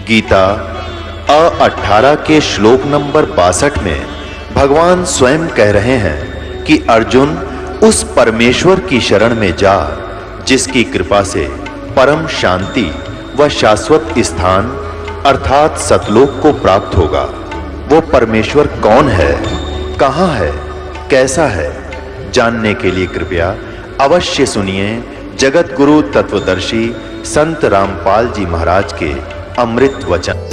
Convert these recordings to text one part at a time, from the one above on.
गीता 18 के श्लोक नंबर 62 में भगवान स्वयं कह रहे हैं कि अर्जुन उस परमेश्वर की शरण में जा जिसकी कृपा से परम शांति व शाश्वत स्थान अर्थात सतलोक को प्राप्त होगा। वो परमेश्वर कौन है, कहां है, कैसा है, जानने के लिए कृपया अवश्य सुनिए जगत गुरु तत्वदर्शी संत रामपाल जी महाराज के अमृत वचन।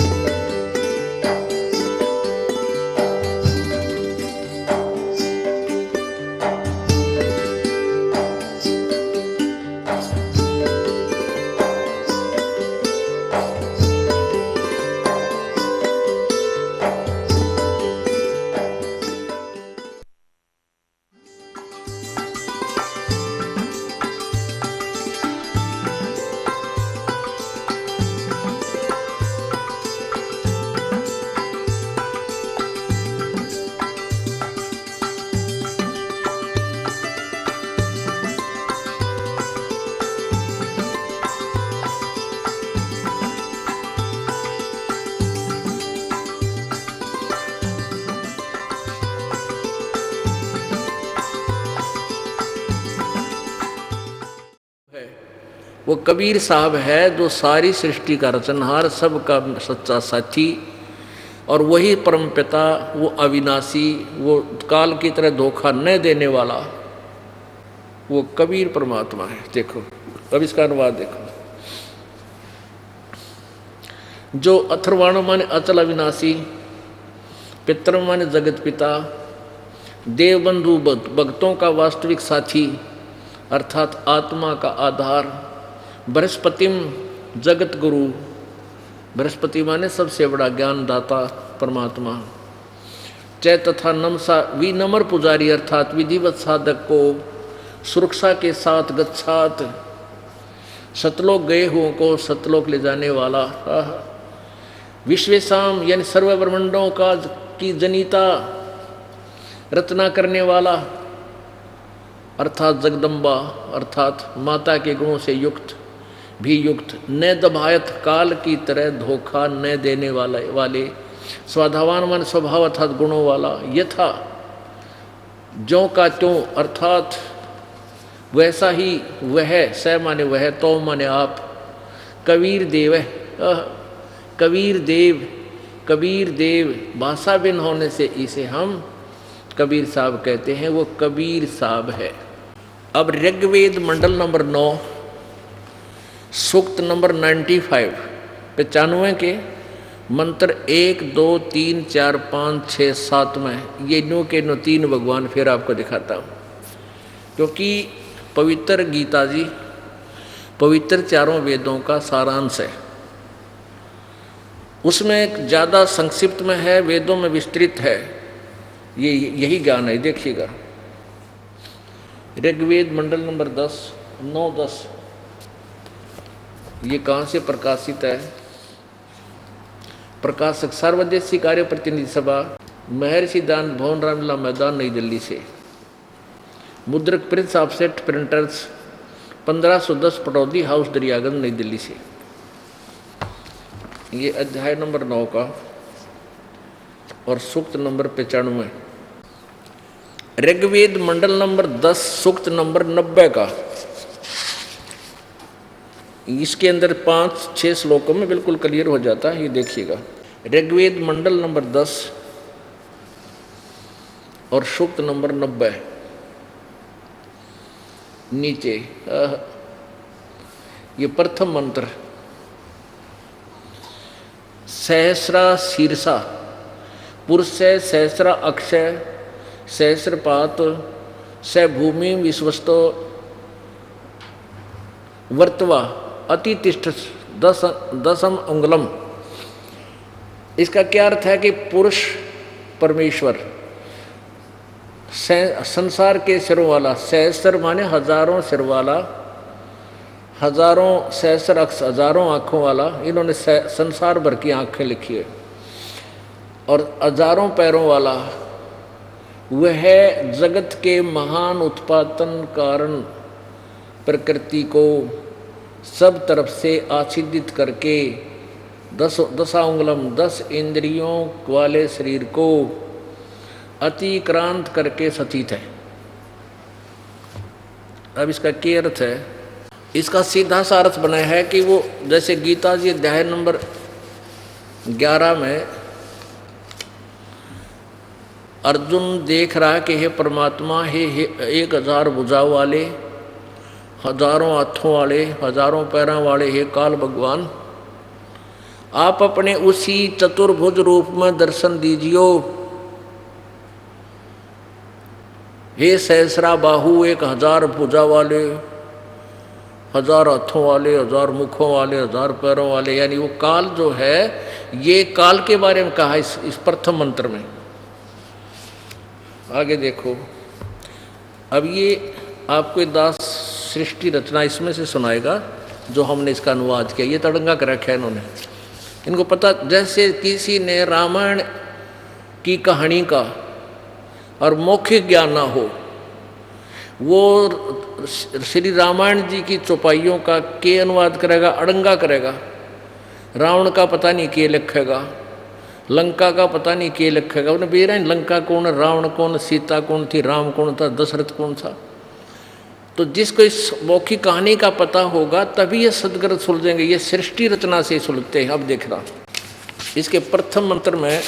वो कबीर साहब है जो सारी सृष्टि का रचनहार, सबका सच्चा साथी, और वही परमपिता, वो अविनाशी, वो काल की तरह धोखा न देने वाला, वो कबीर परमात्मा है। देखो अब इसका अनुवाद देखो। जो अथर्वाण माने अचल अविनाशी, पितर माने जगत पिता, देवबंधु भक्तों का वास्तविक साथी अर्थात आत्मा का आधार, बृहस्पतिम जगत गुरु, बृहस्पति माने सबसे बड़ा ज्ञानदाता परमात्मा, चै तथा नमसा विनम्र पुजारी अर्थात विधिवत साधक को सुरक्षा के साथ गच्छात, सतलोक गए हुओं को सतलोक ले जाने वाला, विश्वेशाम यानी सर्व ब्रह्मांडों का की जनिता रचना करने वाला अर्थात जगदम्बा अर्थात माता के गुणों से युक्त भी युक्त, न दबायत काल की तरह धोखा न देने वाले, स्वाधावान मन स्वभाव अर्थात गुणों वाला, यथा ज्यों का त्यों अर्थात वैसा ही वह, स माने वह, तो माने आप, कबीर देव कबीर देव, कबीर देव भाषा बिन होने से इसे हम कबीर साहब कहते हैं, वो कबीर साहब है। अब ऋग्वेद मंडल नंबर 9 सूक्त नंबर 95 के मंत्र 1 2 3 4 5 6 7 में ये नो के नो 3 भगवान फिर आपको दिखाता हूँ, क्योंकि पवित्र गीता जी पवित्र चारों वेदों का सारांश है। उसमें ज़्यादा संक्षिप्त में है, वेदों में विस्तृत है, ये यही ज्ञान है। देखिएगा ऋग्वेद मंडल नंबर 10 9 10 ये कहाँ से प्रकाशित है? प्रकाशक सर्वदेशी कार्य प्रतिनिधि सभा, महर्षि दान भवन, रामलीला मैदान, नई दिल्ली से। मुद्रक Prince offset printers 1510 Pataudi house Daryaganj, नई दिल्ली से। ये अध्याय नंबर 9 का और सूक्त नंबर 95। ऋग्वेद मंडल नंबर 10 सूक्त नंबर 90 का, इसके अंदर 5-6 श्लोकों में बिल्कुल क्लियर हो जाता है। ये देखिएगा ऋग्वेद मंडल नंबर 10 और सूक्त नंबर 90 नीचे ये प्रथम मंत्र, सहस्रा शीर्षा पुरुष सहस्रा अक्षय सहस्रपात स भूमि विश्वस्तो वर्तवा अतितिष्ठ दसम अंगुलम। इसका क्या अर्थ है कि पुरुष परमेश्वर संसार के सिरों वाला, सहस्र माने हजारों सिर वाला, हजारों सहस्र अक्ष हजारों आँखों वाला, इन्होंने संसार भर की आँखें लिखी है, और हजारों पैरों वाला वह जगत के महान उत्पादन कारण प्रकृति को सब तरफ से आच्छादित करके दशांगुलम 10 इंद्रियों वाले शरीर को अतिक्रांत करके सतीत है। अब इसका क्या अर्थ है? इसका सीधा सा अर्थ बना है कि वो जैसे गीता जी अध्याय नंबर 11 में अर्जुन देख रहा है कि हे परमात्मा, हे 1000 भुजाओं वाले, हजारों हाथों वाले, हजारों पैरों वाले हे काल भगवान, आप अपने उसी चतुर्भुज रूप में दर्शन दीजियो। हे सहस्रा बाहु, 1000 भुजा वाले, 1000 हाथों वाले, 1000 मुखों वाले, 1000 पैरों वाले, यानी वो काल जो है, ये काल के बारे में कहा इस प्रथम मंत्र में। आगे देखो, अब ये आपको दास सृष्टि रचना इसमें से सुनाएगा जो हमने इसका अनुवाद किया। ये तड़ंगा कर रखा है इन्होंने, इनको पता। जैसे किसी ने रामायण की कहानी का और मौखिक ज्ञान ना हो, वो श्री रामायण जी की चौपाइयों का के अनुवाद करेगा, अड़ंगा करेगा। रावण का पता नहीं के लिखेगा, लंका का पता नहीं के लिखेगा। उन्हें बेरा लंका कौन, रावण कौन, सीता कौन थी, राम कौन था, दशरथ कौन था। तो जिसको इस मौखिक कहानी का पता होगा तभी ये सदग्रंथ सुलझेंगे। ये सृष्टि रचना से सुलझते हैं। अब देखना, इसके प्रथम मंत्र में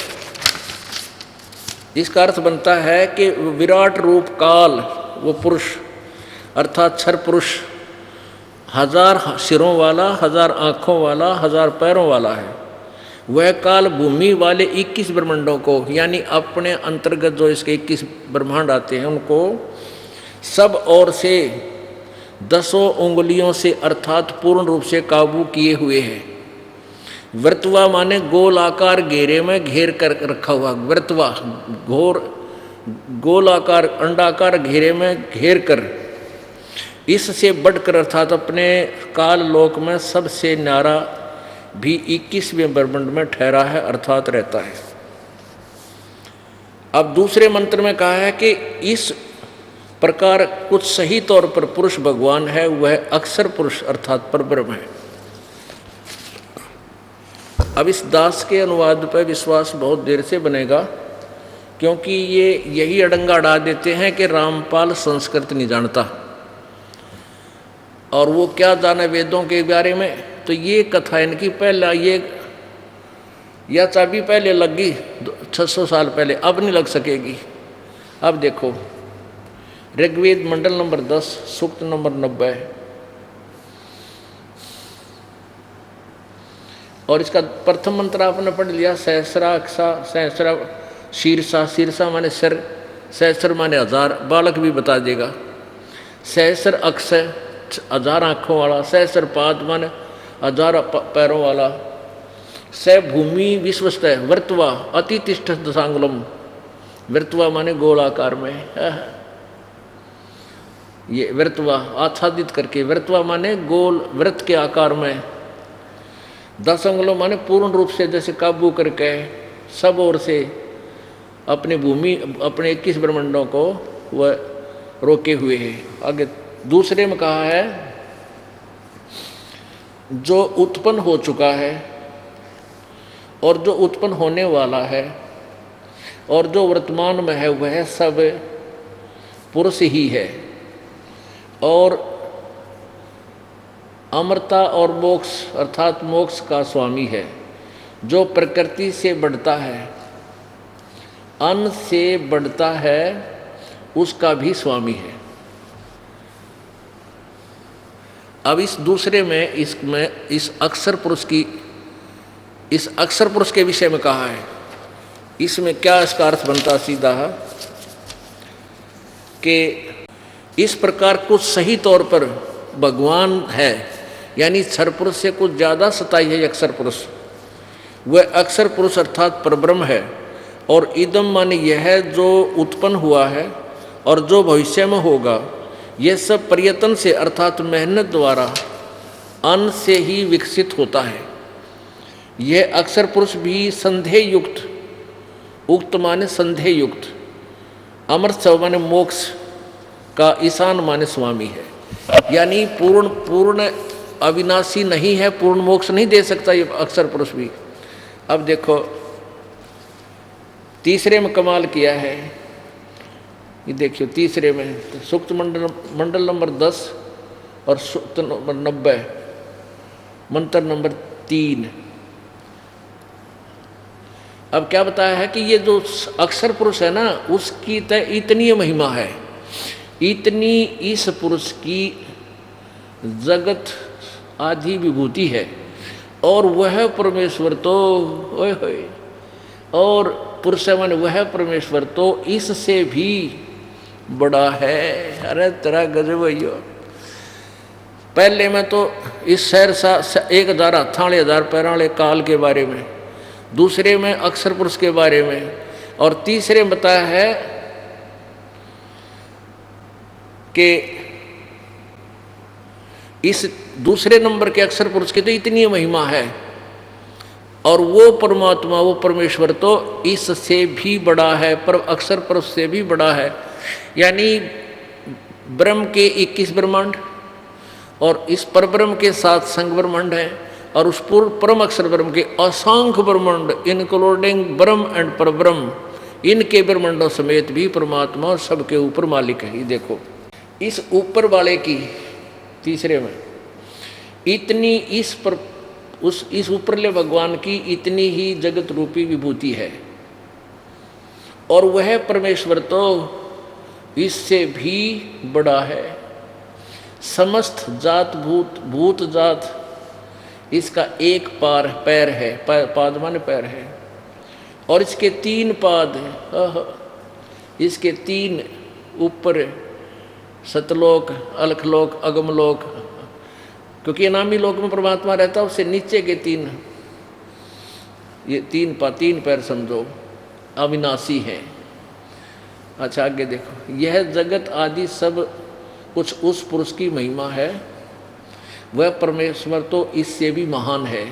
इसका अर्थ बनता है कि विराट रूप काल, वो पुरुष अर्थात क्षर पुरुष, 1000 सिरों वाला, 1000 आँखों वाला, 1000 पैरों वाला है। वह काल भूमि वाले 21 ब्रह्मांडों को, यानी अपने अंतर्गत जो इसके 21 ब्रह्मांड आते हैं, उनको सब ओर से 10 उंगलियों से अर्थात पूर्ण रूप से काबू किए हुए है। वृत्वा माने गोल आकार घेरे में घेर कर रखा हुआ। वृत्वा गोल आकार अंडाकार घेरे में घेर कर, इससे बढ़कर अर्थात अपने काल लोक में सबसे न्यारा भी 21वें ब्रह्मांड में ठहरा है अर्थात रहता है। अब दूसरे मंत्र में कहा है कि इस प्रकार कुछ सही तौर पर पुरुष भगवान है, वह अक्षर पुरुष अर्थात परब्रह्म है। अब इस दास के अनुवाद पर विश्वास बहुत देर से बनेगा, क्योंकि ये यही अड़ंगा अड़ा देते हैं कि रामपाल संस्कृत नहीं जानता और वो क्या जाने वेदों के बारे में। तो ये कथा इनकी पहला ये या चाबी पहले लग गई 600 साल पहले, अब नहीं लग सकेगी। अब देखो, ऋग्वेद मंडल नंबर 10 सूक्त नंबर 90 और इसका प्रथम मंत्र आपने पढ़ लिया। सहस्रा अक्षा, सहस्रा शीर्षा, शीर्षा माने सिर, सहस्र माने 1000, बालक भी बता देगा। सहस्र अक्षय 1000 आँखों वाला, सहस्र पाद माने 1000 पैरों वाला। स भूमि विश्वस्त है। वृत्वा अतितिष्ठ दशांगुलम, वृत्वा माने गोलाकार में, ये वृत्वा आच्छादित करके, वृत्वा माने गोल वृत्त के आकार में। दशांगुलम माने पूर्ण रूप से जैसे काबू करके सब ओर से अपनी भूमि, अपने 21 ब्रह्मांडों को वह रोके हुए है। आगे दूसरे में कहा है जो उत्पन्न हो चुका है और जो उत्पन्न होने वाला है और जो वर्तमान में है, वह सब पुरुष ही है और अमरता और मोक्ष अर्थात मोक्ष का स्वामी है। जो प्रकृति से बढ़ता है, अन्न से बढ़ता है, उसका भी स्वामी है। अब इस दूसरे में इस अक्षर पुरुष की, इस अक्षर पुरुष के विषय में कहा है। इसमें क्या इसका अर्थ बनता सीधा है कि इस प्रकार कुछ सही तौर पर भगवान है, यानी क्षर पुरुष से कुछ ज़्यादा सताई है अक्षर पुरुष। वह अक्षर पुरुष अर्थात परब्रह्म है और इदम माने यह जो उत्पन्न हुआ है और जो भविष्य में होगा, यह सब प्रयत्न से अर्थात मेहनत द्वारा अन्न से ही विकसित होता है। यह अक्षर पुरुष भी संदेह युक्त, उक्त माने संदेह युक्त, अमृत माने मोक्ष का ईशान माने स्वामी है। यानी पूर्ण अविनाशी नहीं है, पूर्ण मोक्ष नहीं दे सकता ये अक्षर पुरुष भी। अब देखो तीसरे में कमाल किया है, ये देखियो तीसरे में सूक्त मंडल नंबर 10 और सूक्त नंबर 90 मंत्र नंबर 3। अब क्या बताया है कि ये जो अक्षर पुरुष है ना, उसकी इतनी महिमा है, इतनी इस पुरुष की जगत आदि विभूति है, और वह परमेश्वर तो ओए होए, और पुरुष मन वह परमेश्वर तो इससे भी बड़ा है। अरे तेरा गजब भैया। पहले में तो इस शहर सा 1000 हथाले 1000 पैराले काल के बारे में, दूसरे में अक्षर पुरुष के बारे में, और तीसरे में बताया है कि इस दूसरे नंबर के अक्षर पुरुष की तो इतनी महिमा है, और वो परमात्मा वो परमेश्वर तो इससे भी बड़ा है, पर अक्षर पुरुष से भी बड़ा है। यानी ब्रह्म के 21 ब्रह्मांड और इस परब्रह्म के 7 संग ब्रह्मांड हैं, और उस पूर्व परम अक्षर ब्रह्म के असंख्य ब्रह्मांड इंक्लूडिंग ब्रह्म एंड परब्रह्म, इनके ब्रह्मांडों समेत भी परमात्मा सबके ऊपर मालिक है। ये देखो इस ऊपर वाले की तीसरे में इतनी इस ऊपरले भगवान की इतनी ही जगत रूपी विभूति है, और वह परमेश्वर तो इससे भी बड़ा है। समस्त जात भूत जात इसका एक पैर है, पाद माने पैर है, और इसके 3 पाद हैं, इसके 3 ऊपर सतलोक, अलखलोक, अगमलोक, क्योंकि अनामी लोक में परमात्मा रहता है, उससे नीचे के 3 ये 3 पैर समझो अविनाशी हैं। अच्छा आगे देखो, यह जगत आदि सब कुछ उस पुरुष की महिमा है, वह परमेश्वर तो इससे भी महान है।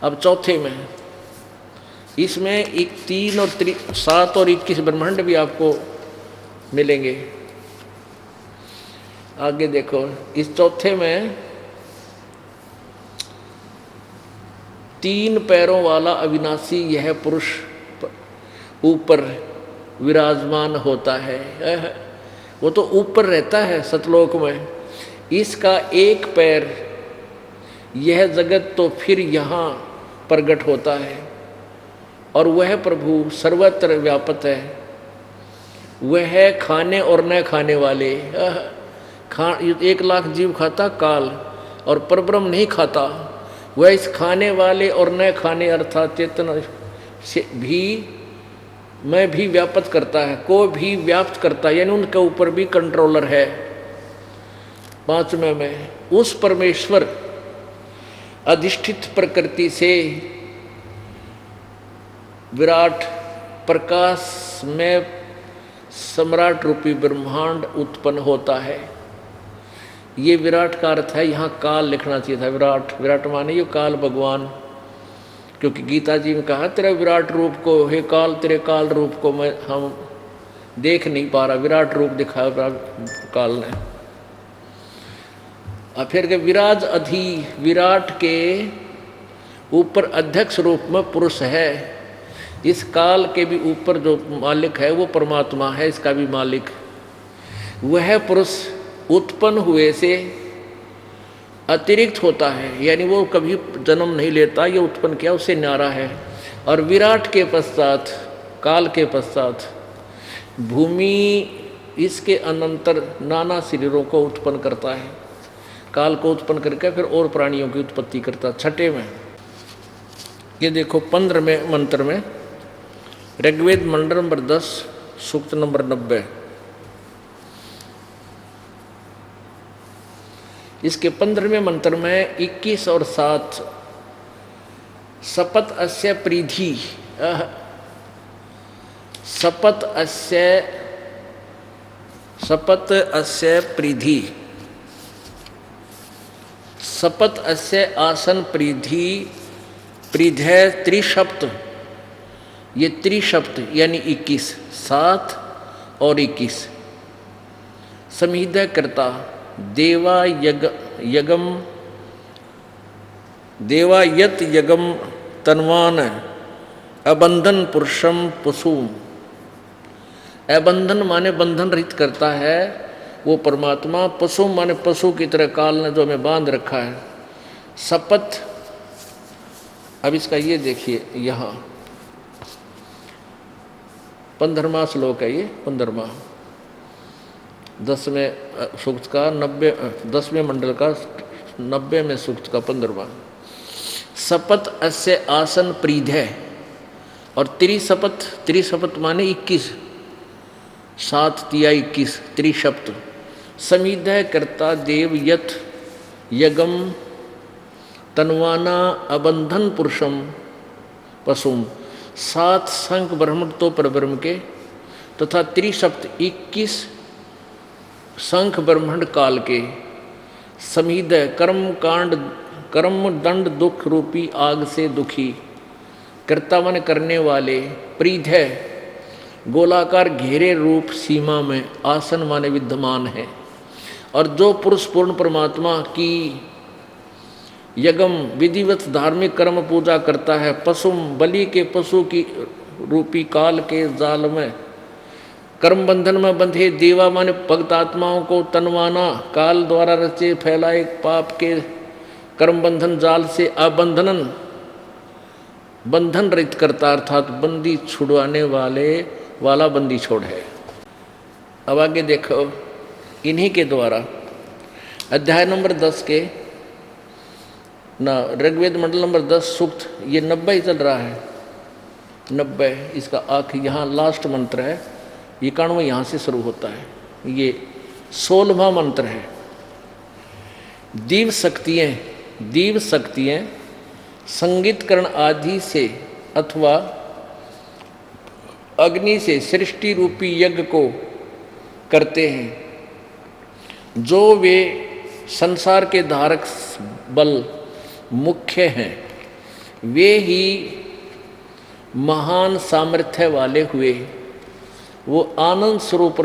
अब चौथे में इसमें 3 और 7 और 21 ब्रह्मांड भी आपको मिलेंगे। आगे देखो इस चौथे में 3 पैरों वाला अविनाशी यह पुरुष ऊपर विराजमान होता है। वो तो ऊपर रहता है सतलोक में, इसका 1 पैर यह जगत तो फिर यहाँ प्रकट होता है, और वह प्रभु सर्वत्र व्यापक है। वह खाने और न खाने वाले 1 लाख जीव खाता काल, और परब्रह्म नहीं खाता। वह इस खाने वाले और न खाने अर्थात चेतन से भी मैं भी व्याप्त करता है, को भी व्याप्त करता है, यानी उनके ऊपर भी कंट्रोलर है। 5वें में उस परमेश्वर अधिष्ठित प्रकृति से विराट प्रकाश में सम्राट रूपी ब्रह्मांड उत्पन्न होता है। ये विराट का अर्थ है, यहाँ काल लिखना चाहिए था। विराट माने ये काल भगवान, क्योंकि गीता जी में कहा तेरे विराट रूप को, हे काल तेरे काल रूप को हम देख नहीं पा रहा, विराट रूप दिखाया काल ने। और फिर के विराट के ऊपर अध्यक्ष रूप में पुरुष है। इस काल के भी ऊपर जो मालिक है वो परमात्मा है, इसका भी मालिक। वह पुरुष उत्पन्न हुए से अतिरिक्त होता है, यानी वो कभी जन्म नहीं लेता, ये उत्पन्न किया उससे न्यारा है। और विराट के पश्चात, काल के पश्चात भूमि इसके अनंतर नाना शरीरों को उत्पन्न करता है। काल को उत्पन्न करके फिर और प्राणियों की उत्पत्ति करता। 6 में ये देखो 15वें मंत्र में ऋग्वेद मंडल नंबर 10 सूक्त नंबर 90, इसके 15वें मंत्र में 21 और 7 सपत अस्य प्रीधि, सपत अस्य प्रीधि, सपत अस्य आसन प्रीधि, प्रीधय त्रिशप्त, ये त्रिशप्त यानी 21, 7 और 21 संहिता करता देवायत यगम तन्वान अबंधन पुरुषम पशुम। अबंधन माने बंधन रहित करता है वो परमात्मा, पशु माने पशु की तरह काल ने जो हमें बांध रखा है। शपथ, अब इसका ये देखिए, यहाँ 15वां श्लोक है, ये 15वां 10वें सूक्त का 10वें मंडल का 90वें सूक्त का 15वां। शपथ अस्य आसन प्रीध है, और त्रिशपथ माने 21, 7 तिया 21 त्रिशप्त। समीध करता देव यथ यगम तन्वाना अबंधन पुरुषम पशुम। 7 शंख ब्रह्मण तो परब्रह्म के, तथा त्रिशप्त 21 शंख ब्रह्मंड काल के। समीध कर्म दंड दुख रूपी आग से दुखी। कर्तावन करने वाले। प्रीध है गोलाकार घेरे रूप सीमा में, आसन माने विद्यमान है। और जो पुरुष पूर्ण परमात्मा की यगम विधिवत धार्मिक कर्म पूजा करता है, पशुम बलि के पशु की रूपी काल के जाल में कर्म बंधन में बंधे। देवा माने भक्त आत्माओं को तनवाना काल द्वारा रचे फैलाए पाप के कर्म बंधन जाल से अबंधनन बंधन रहित करता, अर्थात बंदी छुड़वाने वाला बंदी छोड़ है। अब आगे देखो, इन्हीं के द्वारा अध्याय नंबर 10 के ना ऋग्वेद मंडल नंबर 10 सूक्त, ये 90 ही चल रहा है। 90 इसका आखिर यहाँ लास्ट मंत्र है, 91 यहाँ से शुरू होता है। ये 16वां मंत्र है। दीव शक्तियाँ संगीतकरण आदि से अथवा अग्नि से सृष्टि रूपी यज्ञ को करते हैं। जो वे संसार के धारक बल मुख्य हैं, वे ही महान सामर्थ्य वाले हुए। वो आनंद स्वरूप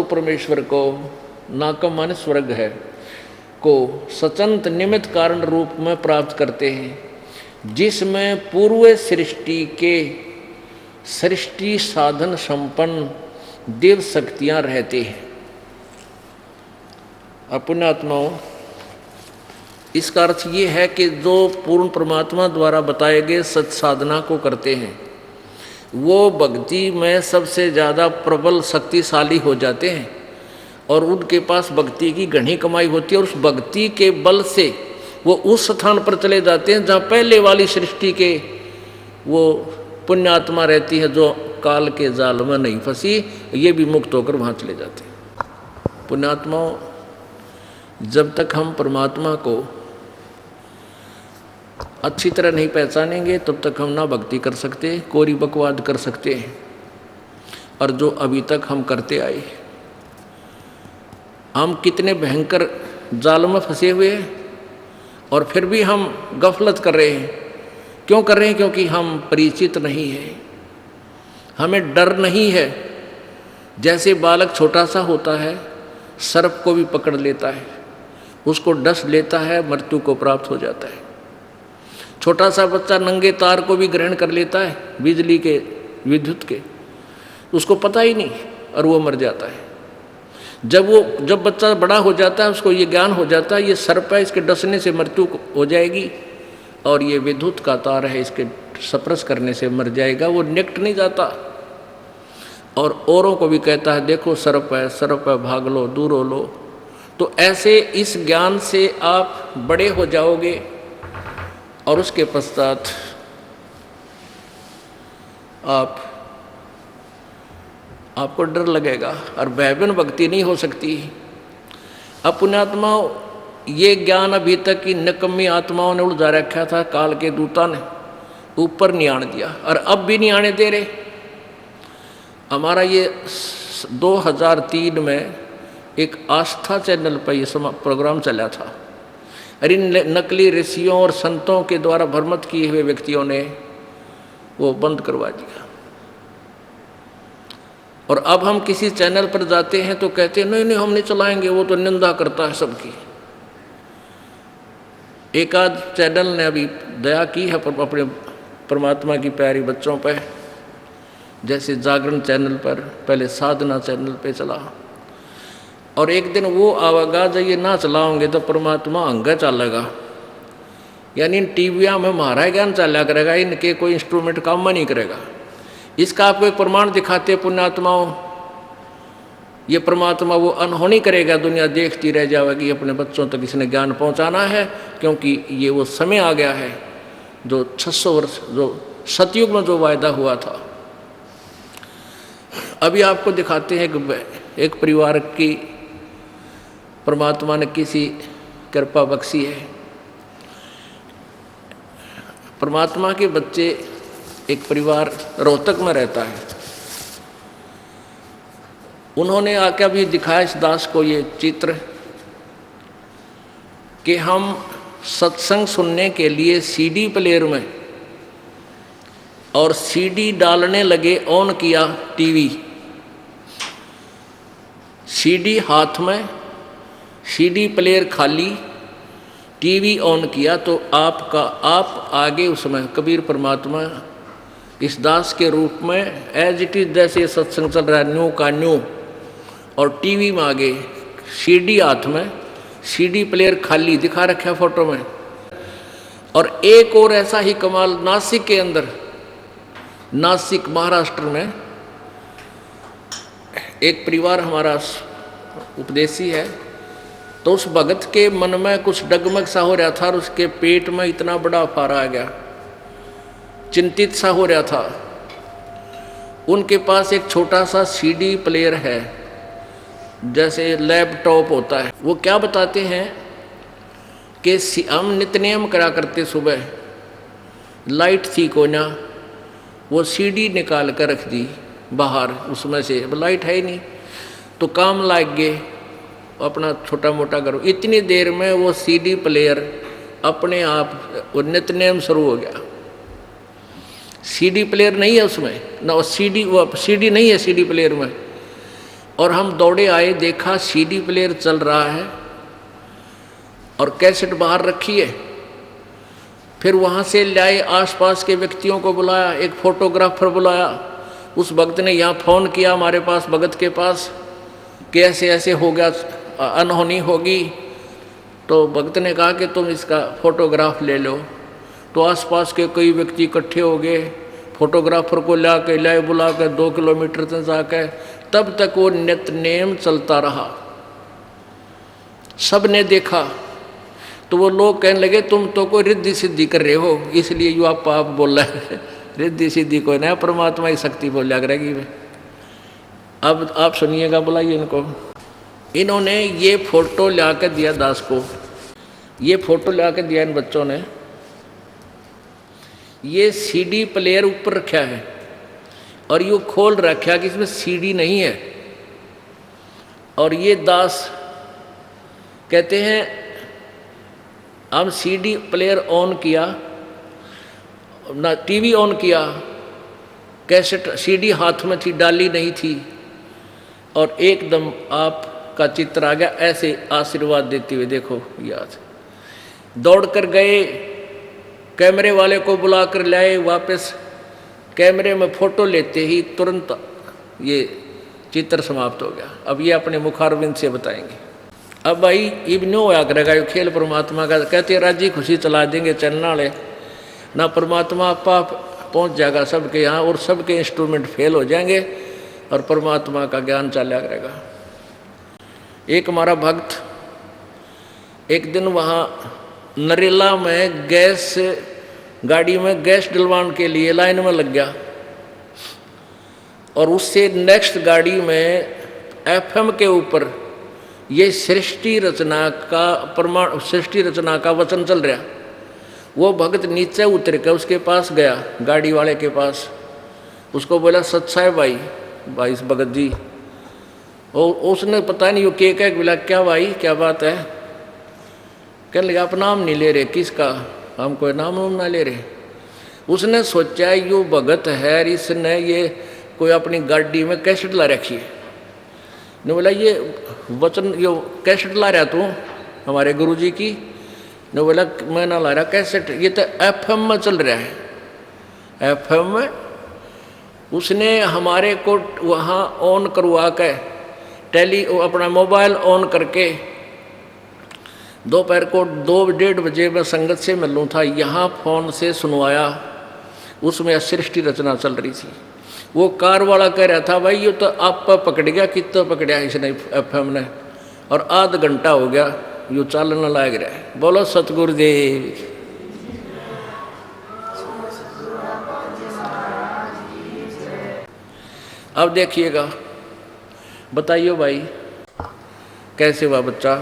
परमेश्वर को नाकम माने स्वर्ग है को सचंत निमित्त कारण रूप में प्राप्त करते हैं, जिसमें पूर्व सृष्टि साधन संपन्न देव शक्तियां रहते हैं। पुण्यात्माओं, इसका अर्थ ये है कि जो पूर्ण परमात्मा द्वारा बताए गए सत साधना को करते हैं, वो भक्ति में सबसे ज़्यादा प्रबल शक्तिशाली हो जाते हैं, और उनके पास भक्ति की घनी कमाई होती है। और उस भक्ति के बल से वो उस स्थान पर चले जाते हैं जहाँ पहले वाली सृष्टि के वो पुण्यात्मा रहती है, जो काल के जाल में नहीं फंसी, ये भी मुक्त होकर वहाँ चले जाते हैं। पुण्यात्माओं, जब तक हम परमात्मा को अच्छी तरह नहीं पहचानेंगे, तब तक हम ना भक्ति कर सकते, कोरी बकवाद कर सकते हैं, और जो अभी तक हम करते आए। हम कितने भयंकर जाल में फंसे हुए हैं, और फिर भी हम गफलत कर रहे हैं। क्यों कर रहे हैं? क्योंकि हम परिचित नहीं हैं, हमें डर नहीं है। जैसे बालक छोटा सा होता है, सर्प को भी पकड़ लेता है, उसको डस लेता है, मृत्यु को प्राप्त हो जाता है। छोटा सा बच्चा नंगे तार को भी ग्रहण कर लेता है, बिजली के, विद्युत के, उसको पता ही नहीं, और वो मर जाता है। जब बच्चा बड़ा हो जाता है, उसको ये ज्ञान हो जाता है ये सर्प है, इसके डसने से मृत्यु हो जाएगी, और ये विद्युत का तार है, इसके स्पर्श करने से मर जाएगा। वो निकट नहीं जाता, और औरों को भी कहता है देखो सर्प है, भाग लो, दूर हो लो। तो ऐसे इस ज्ञान से आप बड़े हो जाओगे, और उसके पश्चात आपको डर लगेगा, और भयभीन भक्ति नहीं हो सकती। अब पुण्यात्माओं, ये ज्ञान अभी तक की निकम्मी आत्माओं ने उलझा रखा था, काल के दूता ने ऊपर नहीं आने दिया, और अब भी नहीं आने दे रहे। हमारा ये 2003 में एक आस्था चैनल पर ये प्रोग्राम चला था, और इन नकली ऋषियों और संतों के द्वारा भ्रमित किए हुए व्यक्तियों ने वो बंद करवा दिया। और अब हम किसी चैनल पर जाते हैं तो कहते हैं नहीं नहीं हम नहीं चलाएंगे, वो तो निंदा करता है सबकी। एक आध चैनल ने अभी दया की है अपने परमात्मा की प्यारी बच्चों पर, जैसे जागरण चैनल पर, पहले साधना चैनल पे चला, और एक दिन वो आवेगा जब ये ना चलाओगे तो परमात्मा अंगा चलेगा, यानी इन टीवियाँ में हमारा ज्ञान चला करेगा, इनके कोई इंस्ट्रूमेंट काम नहीं करेगा। इसका आपको एक प्रमाण दिखाते पुण्यात्माओं, ये परमात्मा वो अनहोनी करेगा, दुनिया देखती रह जाएगी, अपने बच्चों तक इसने ज्ञान पहुंचाना है, क्योंकि ये वो समय आ गया है जो 600 वर्ष जो सतयुग में जो वायदा हुआ था। अभी आपको दिखाते हैं कि एक परिवार की परमात्मा ने किसी कृपा बख्शी है। परमात्मा के बच्चे, एक परिवार रोहतक में रहता है, उन्होंने आके भी दिखाया इस दास को ये चित्र कि हम सत्संग सुनने के लिए सीडी प्लेयर में और सीडी डालने लगे, ऑन किया टीवी, सीडी हाथ में, सीडी प्लेयर खाली, टीवी ऑन किया तो आप आगे उसमें कबीर परमात्मा इस दास के रूप में एज इट इज जैसे सत्संग चल रहा है न्यू का न्यू, और टीवी में आगे सीडी हाथ में, सीडी प्लेयर खाली दिखा रखा फोटो में। और एक और ऐसा ही कमाल नासिक के अंदर, नासिक महाराष्ट्र में एक परिवार हमारा उपदेशी है, तो उस भगत के मन में कुछ डगमग सा हो रहा था और उसके पेट में इतना बड़ा फारा आ गया, चिंतित सा हो रहा था। उनके पास एक छोटा सा सीडी प्लेयर है, जैसे लैपटॉप होता है। वो क्या बताते हैं कि हम नित्य नियम करा करते, सुबह लाइट थी को ना, वो सीडी निकाल कर रख दी बाहर, उसमें से अब लाइट है ही नहीं, तो काम लाग गए अपना छोटा मोटा करो। इतनी देर में वो सीडी प्लेयर अपने आप वो नित्य नियम शुरू हो गया। सीडी प्लेयर नहीं है उसमें ना, वो सीडी नहीं है सीडी प्लेयर में। और हम दौड़े आए, देखा सीडी प्लेयर चल रहा है और कैसेट बाहर रखी है। फिर वहाँ से लाए, आसपास के व्यक्तियों को बुलाया, एक फोटोग्राफर बुलाया। उस भक्त ने यहाँ फ़ोन किया हमारे पास, भगत के पास, कि ऐसे ऐसे हो गया, अनहोनी होगी। तो भक्त ने कहा कि तुम इसका फोटोग्राफ ले लो। तो आसपास के कई व्यक्ति इकट्ठे हो गए, फोटोग्राफर को लाए बुला कर 2 किलोमीटर तक जाकर, तब तक वो नित्य नेम चलता रहा। सब ने देखा तो वो लोग कहने लगे तुम तो कोई रिद्धि सिद्धि कर रहे हो, इसलिए यू आप बोल रहे हैं। रिद्धि सिद्धि कोई नहीं, परमात्मा की शक्ति बोलिया करेगी। अब आप सुनिएगा, बुलाइए इनको। इन्होंने ये फोटो ला कर दिया दास को, ये फोटो ला कर दिया इन बच्चों ने। ये सीडी प्लेयर ऊपर रखा है और ये खोल रखा कि इसमें सीडी नहीं है। और ये दास कहते हैं हम सीडी प्लेयर ऑन किया ना, टीवी ऑन किया, कैसेट सीडी हाथ में थी, डाली नहीं थी, और एकदम आपका चित्र आ गया ऐसे आशीर्वाद देते हुए। देखो याद, दौड़ कर गए, कैमरे वाले को बुला कर लाए वापस। कैमरे में फोटो लेते ही तुरंत ये चित्र समाप्त हो गया। अब ये अपने मुखारविंद से बताएंगे। अब भाई इब्नो होया करेगा ये खेल परमात्मा का, कहते राजी खुशी चला देंगे चलने वाले ना, परमात्मा आपा पहुंच जाएगा सबके यहाँ और सबके इंस्ट्रूमेंट फेल हो जाएंगे और परमात्मा का ज्ञान चला करेगा। एक हमारा भक्त एक दिन वहाँ नरेला में गैस गाड़ी में गैस डलवाने के लिए लाइन में लग गया, और उससे नेक्स्ट गाड़ी में एफएम के ऊपर ये सृष्टि रचना का वचन चल रहा। वो भक्त नीचे उतर कर उसके पास गया, गाड़ी वाले के पास, उसको बोला सच्चा है भाई भगत जी। और उसने पता नहीं वो के बोला क्या भाई क्या बात है। कहने लगा आप नाम नहीं ले रहे, किसका, हम कोई नाम ना ले रहे। उसने सोचा यो भगत है, इसने ये कोई अपनी गाड़ी में कैसेट ला रखी है। ने बोला ये वचन यो कैसेट ला रहा तू हमारे गुरुजी की? ने बोला मैं ना ला रहा कैसेट, ये तो एफएम में चल रहा है। एफएम में उसने हमारे को वहाँ ऑन करवा के अपना मोबाइल ऑन करके दोपहर को 2-1:30 बजे मैं संगत से मिलूँ था, यहाँ फ़ोन से सुनवाया। उसमें सृष्टि रचना चल रही थी। वो कार वाला कह रहा था भाई ये तो आप पकड़ गया, कितना पकड़ा इसने एफएम ने, और आध घंटा हो गया यो चालना लग रहा है। बोलो सतगुरुदेव। अब देखिएगा, बताइए भाई कैसे हुआ बच्चा?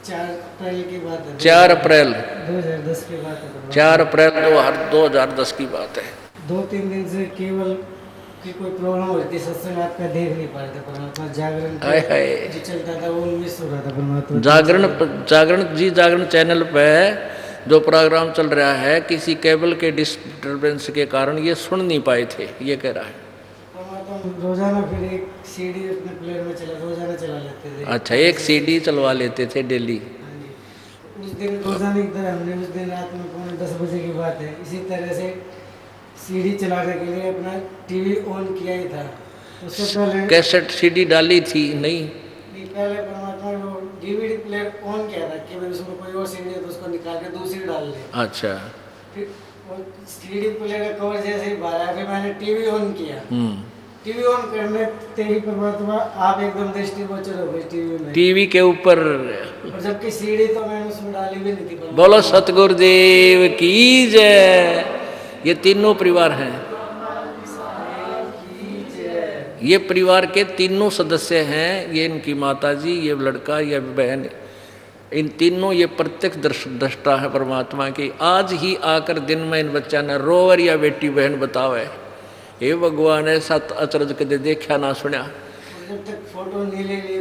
4 अप्रैल की बात है। 4 अप्रैल 2010 की बात है। 4 अप्रैल 2010 की बात है। 2-3 दिन से केवल की कोई प्रॉब्लम हो रही थी, सत्संग आपका देख नहीं पा रहे थे। परमात्मा जागरण जो चलता था वो मिस हो रहा था। परमात्मा जागरण चैनल पे जो प्रोग्राम चल रहा है, किसी केबल के डिस्टर्बेंस के कारण ये सुन नहीं पाए थे, ये कह रहा है। परमात्मा रोजाना फिर एक सीडी अपने प्लेयर में रोजाना चला लेते थे। अच्छा, एक सीडी चलवा लेते थे डेली। उस दिन रोजाना की तरह हमने उस दिन रात में 9:45 बजे की बात है, इसी तरह से सीडी चलाने के लिए अपना टीवी ऑन किया ही था। उससे पहले कैसेट सीडी डाली थी नहीं? पहले परमात्मा ने वो डीवीडी प्लेयर ऑन किया था कि भाई उसमें कोई और सीडी है तो उसको निकाल के दूसरी डाल ले। अच्छा, फिर वो सीडी प्लेयर का कवर जैसे ही बाहर आया, फिर मैंने टीवी ऑन किया। टीवी ऑन करने ते ही परमात्मा आप एकदम दृष्टिगोचर हो गए टीवी में, टीवी के ऊपर। और जबकि सीडी तो मैंने उसमें डाली भी नहीं थी। बोलो सतगुरुदेव की जय। ये तीनों परिवार हैं, ये परिवार के तीनों सदस्य हैं। ये इनकी माताजी, ये लड़का, ये बहन, इन तीनों ये प्रत्यक्ष दृष्टा है परमात्मा की। आज ही आकर दिन में इन बच्चा ने रोवर या बेटी बहन बतावे, हे भगवान ऐसा अचरज कदे देखा ना सुना। जब तक फोटो नहीं ले लिए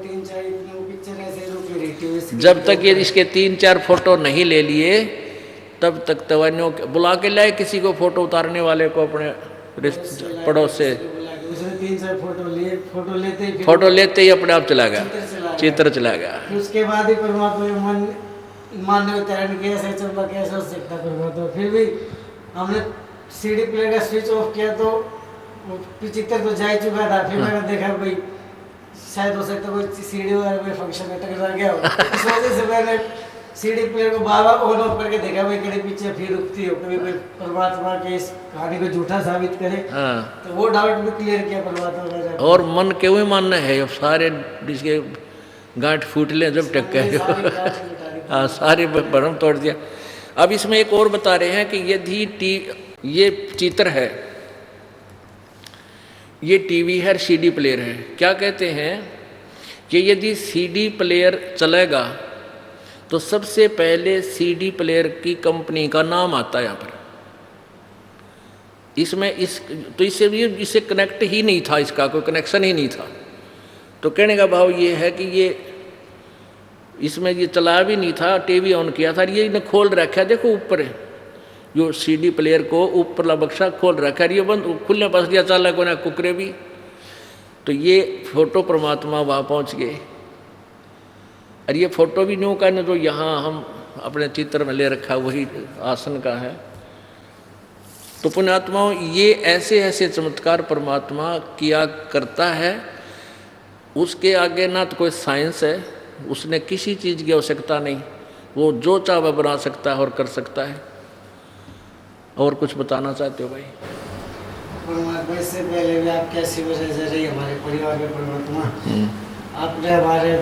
3-4 पिक्चर ऐसे रुकी रही थी। जब तक ये इसके 3-4 फोटो नहीं ले लिए तब तक तवन्यो बुला के लाए किसी को, फोटो उतारने वाले को अपने पड़ोस से। उसने 3-4 फोटो लेते ही अपने आप चला गया, चित्र चला गया। उसके बाद ही परमात्मा मन मानने उतारण कैसे चल कैसे हो सकता परमात्मा। फिर भी हमने सीडी प्लेयर का स्विच ऑफ किया तो चित्र तो जा ही चुका था। फिर मैंने देखा भाई शायद हो सकता कोई सीडी वगैरह में फंक्शन में टकरा गया हो, इस वजह से मैंने सीडी प्लेयर को बार बार ऑन ऑफ करके देखा भाई कहीं पीछे फिर रुकती हो, कभी कोई परमात्मा के इस कहानी को झूठा साबित करे। तो वो डाउट भी क्लियर किया परमात्मा का। और मन क्यों ही मानना है, सारे जिसके गांठ फूट ले जब टक गए, हाँ सारे भरम तोड़ दिया। अब इसमें एक और बता रहे हैं कि यदि ये चित्र है, ये टीवी है, सीडी प्लेयर है। क्या कहते हैं कि यदि सीडी प्लेयर चलेगा तो सबसे पहले सीडी प्लेयर की कंपनी का नाम आता है यहाँ पर। इसमें तो इससे कनेक्ट ही नहीं था, इसका कोई कनेक्शन ही नहीं था। तो कहने का भाव ये है कि ये इसमें ये चला भी नहीं था, टीवी ऑन किया था, ये इन्हें खोल रखा है। देखो ऊपर जो सीडी प्लेयर को ऊपरला बक्सा खोल रखा है, ये बंद खुलने पास दिया चाला को ना कुकरे भी। तो ये फोटो परमात्मा वहाँ पहुँच गए। और ये फोटो भी न्यू का जो यहाँ हम अपने चित्र में ले रखा वही आसन का है। तो पुण्यात्माओं ये ऐसे ऐसे चमत्कार परमात्मा किया करता है, उसके आगे ना तो कोई साइंस है, उसने किसी चीज़ की आवश्यकता नहीं, वो जो चाहे बना सकता है और कर सकता है। और कुछ बताना चाहते हो भाई? परमात्मा इससे पहले भी आप कैसी वजह से रही हमारे परिवार के परमात्मा, आपने हमारे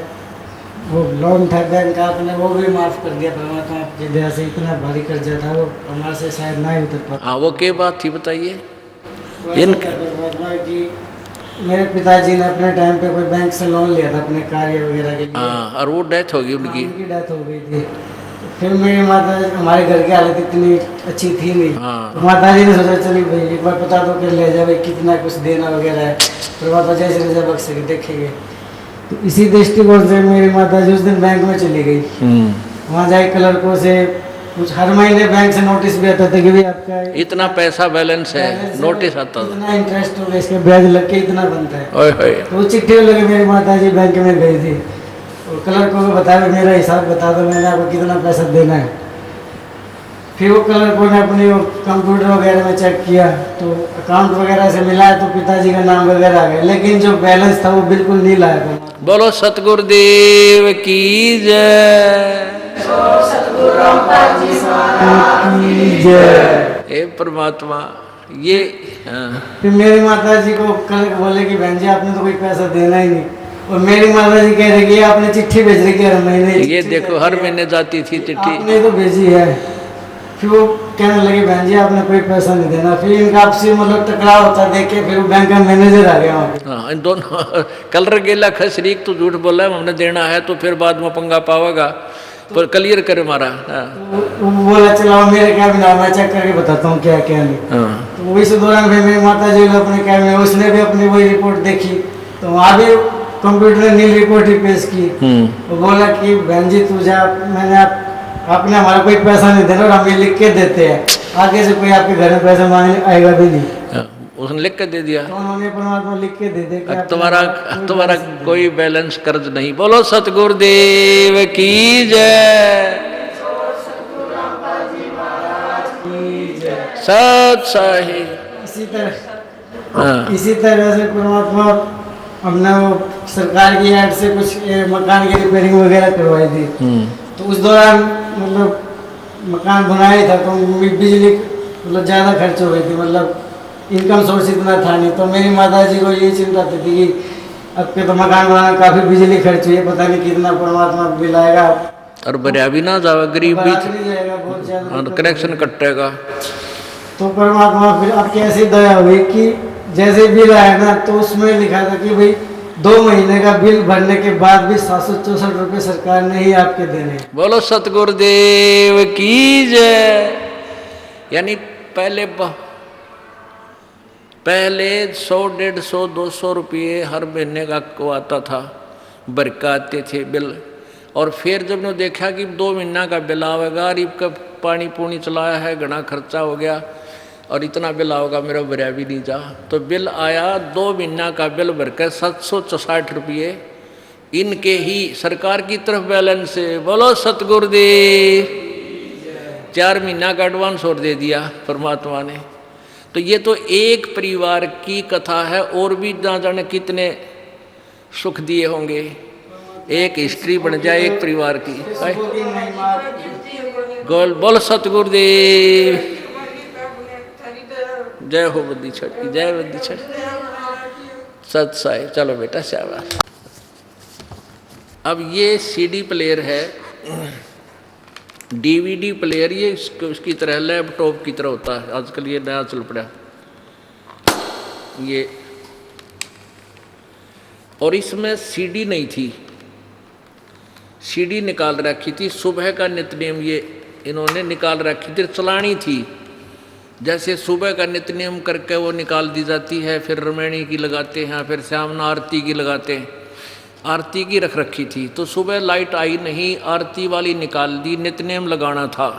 वो लोन था बैंक का, आपने वो भी माफ़ कर दिया परमात्मा। आपकी दया से इतना भारी कर्जा था वो हमारे से शायद ना ही उतर पाता। हाँ, वो क्या बात थी बताइए? परमात्मा की मेरे पिताजी ने अपने टाइम पे कोई बैंक से लोन लिया था अपने कार्य वगैरह के लिए। हाँ, और वो डेथ हो गई उनकी डेथ हो गई थी। फिर मेरी माता, हमारे घर की हालत इतनी अच्छी थी नहीं। हाँ। माता जी ने सोचा चली भाई एक बार पता तो कर ले जाए भाई कितना कुछ देना वगैरह है, परमात्मा जैसे जैसे बख्श सके देखेंगे। तो इसी दृष्टिकोण से मेरी माता जी उस दिन बैंक में चली गई। वहाँ जाए क्लर्कों से कुछ हर महीने बैंक से नोटिस भी आता था कि भाई आपका इतना पैसा बैलेंस है, बैलेंस नोटिस आता था। इतना इंटरेस्ट होगा, इसके ब्याज लग के इतना बनता है। ओए होए। तो वो चिट्ठी लगे मेरी माता जी बैंक में गई थी, और क्लर्क को बताया मेरा हिसाब बता दो, मैंने आपको कितना पैसा देना है। फिर वो क्लर्क ने अपनी वो कंप्यूटर वगैरह में चेक किया तो अकाउंट वगैरह से मिलाया तो पिताजी का नाम वगैरह आ गया, लेकिन जो बैलेंस था वो बिल्कुल नहीं लाया था। बोलो सतगुरुदेव की जय। हे परमात्मा। ये फिर मेरी माता जी को क्लर्क बोले कि बहन जी आपने तो कोई पैसा देना ही नहीं, और मेरी माता जी कह रही कि आपने चिट्ठी भेज रही है हर महीने, ये देखो हर महीने जाती थी चिट्ठी। आपने तो भेजी है। फिर वो कहने लगे बहन जी आपने कोई पैसा नहीं देना। फिर इनका आपसी मतलब टकराव होता देख के फिर वो बैंक का मैनेजर आ गया वहाँ पे। हाँ, इन दोनों कलर गेला खसरीक तो झूठ बोला है हमने देना है, तो फिर बाद में पंगा पावेगा, पर क्लियर करे मारा। हाँ। वो बोला चलाओ मेरे क्या बिना, मैं चेक करके बताता हूँ क्या क्या नहीं। हाँ। तो इस दौरान फिर मेरी माता जी ने अपने क्या में उसने भी अपनी वही रिपोर्ट देखी, तो वहाँ भी कंप्यूटर ने नील रिपोर्ट ही पेश की। वो बोला कि बहन जी तू जा, मैंने आपने हमारा कोई पैसा नहीं देना और हम ये लिख के देते हैं, आगे से कोई आपके घर में पैसा मांगने आएगा भी नहीं। हाँ, उसने लिख के दे दिया। तो उन्होंने परमात्मा लिख के दे दे कि तुम्हारा कोई बैलेंस कर्ज नहीं। बोलो सतगुरुदेव की जय। सत साहिब। इसी तरह से परमात्मा हमने वो सरकार की ऐड से कुछ मकान की रिपेयरिंग वगैरह करवाई थी। तो उस दौरान मतलब मकान बनाया था तो बिजली मतलब ज़्यादा खर्च हो गई थी, मतलब इनकम सोर्स इतना था नहीं। तो मेरी माता जी को ये चिंता थी कि अब के तो मकान बनाने काफ़ी बिजली खर्च हुई है, पता नहीं कितना परमात्मा बिल आएगा, और बरिया भी ना जाएगा, गरीब भी जाएगा बहुत ज़्यादा, कनेक्शन कटेगा। तो परमात्मा फिर आपकी ऐसी दया हुई कि जैसे बिल आया ना तो उसमें लिखा था कि भाई 2 महीने का बिल भरने के बाद भी 764 रुपये सरकार ने ही आपके देने। बोलो सतगुरुदेव की जय। यानी पहले 100, 150, 200 रुपये हर महीने का को आता था, भर के आते थे बिल। और फिर जब ने देखा कि 2 महीना का बिल आवेगा, गरीब का पानी पूनी चलाया है, घना खर्चा हो गया और इतना बिल आओगा मेरा भरिया भी नहीं जा, तो बिल आया 2 महीना का बिल भर कर 764 रुपये इनके ही सरकार की तरफ बैलेंस से। बोलो सतगुरुदेव। 4 महीना का एडवांस और दे दिया परमात्मा ने। तो ये तो एक परिवार की कथा है, और भी ना जाने कितने सुख दिए होंगे। एक हिस्ट्री बन जाए एक परिवार की। बोल सतगुरुदेव। जय हो बद्दी छठ की, जय बद्दी छठ। सत साहिब। चलो बेटा शाबाश। अब ये सीडी प्लेयर है, डीवीडी प्लेयर, ये उसकी तरह लैपटॉप की तरह होता है, आजकल ये नया चल पड़ा ये। और इसमें सीडी नहीं थी, सीडी निकाल रखी थी। सुबह का नित्यनेम ये इन्होंने निकाल रखी थी, चलानी थी। जैसे सुबह का नित्यनेम करके वो निकाल दी जाती है, फिर रमैणी की लगाते हैं, फिर सामना आरती की लगाते हैं। आरती की रख रखी थी, तो सुबह लाइट आई नहीं, आरती वाली निकाल दी, नित्यनेम लगाना था,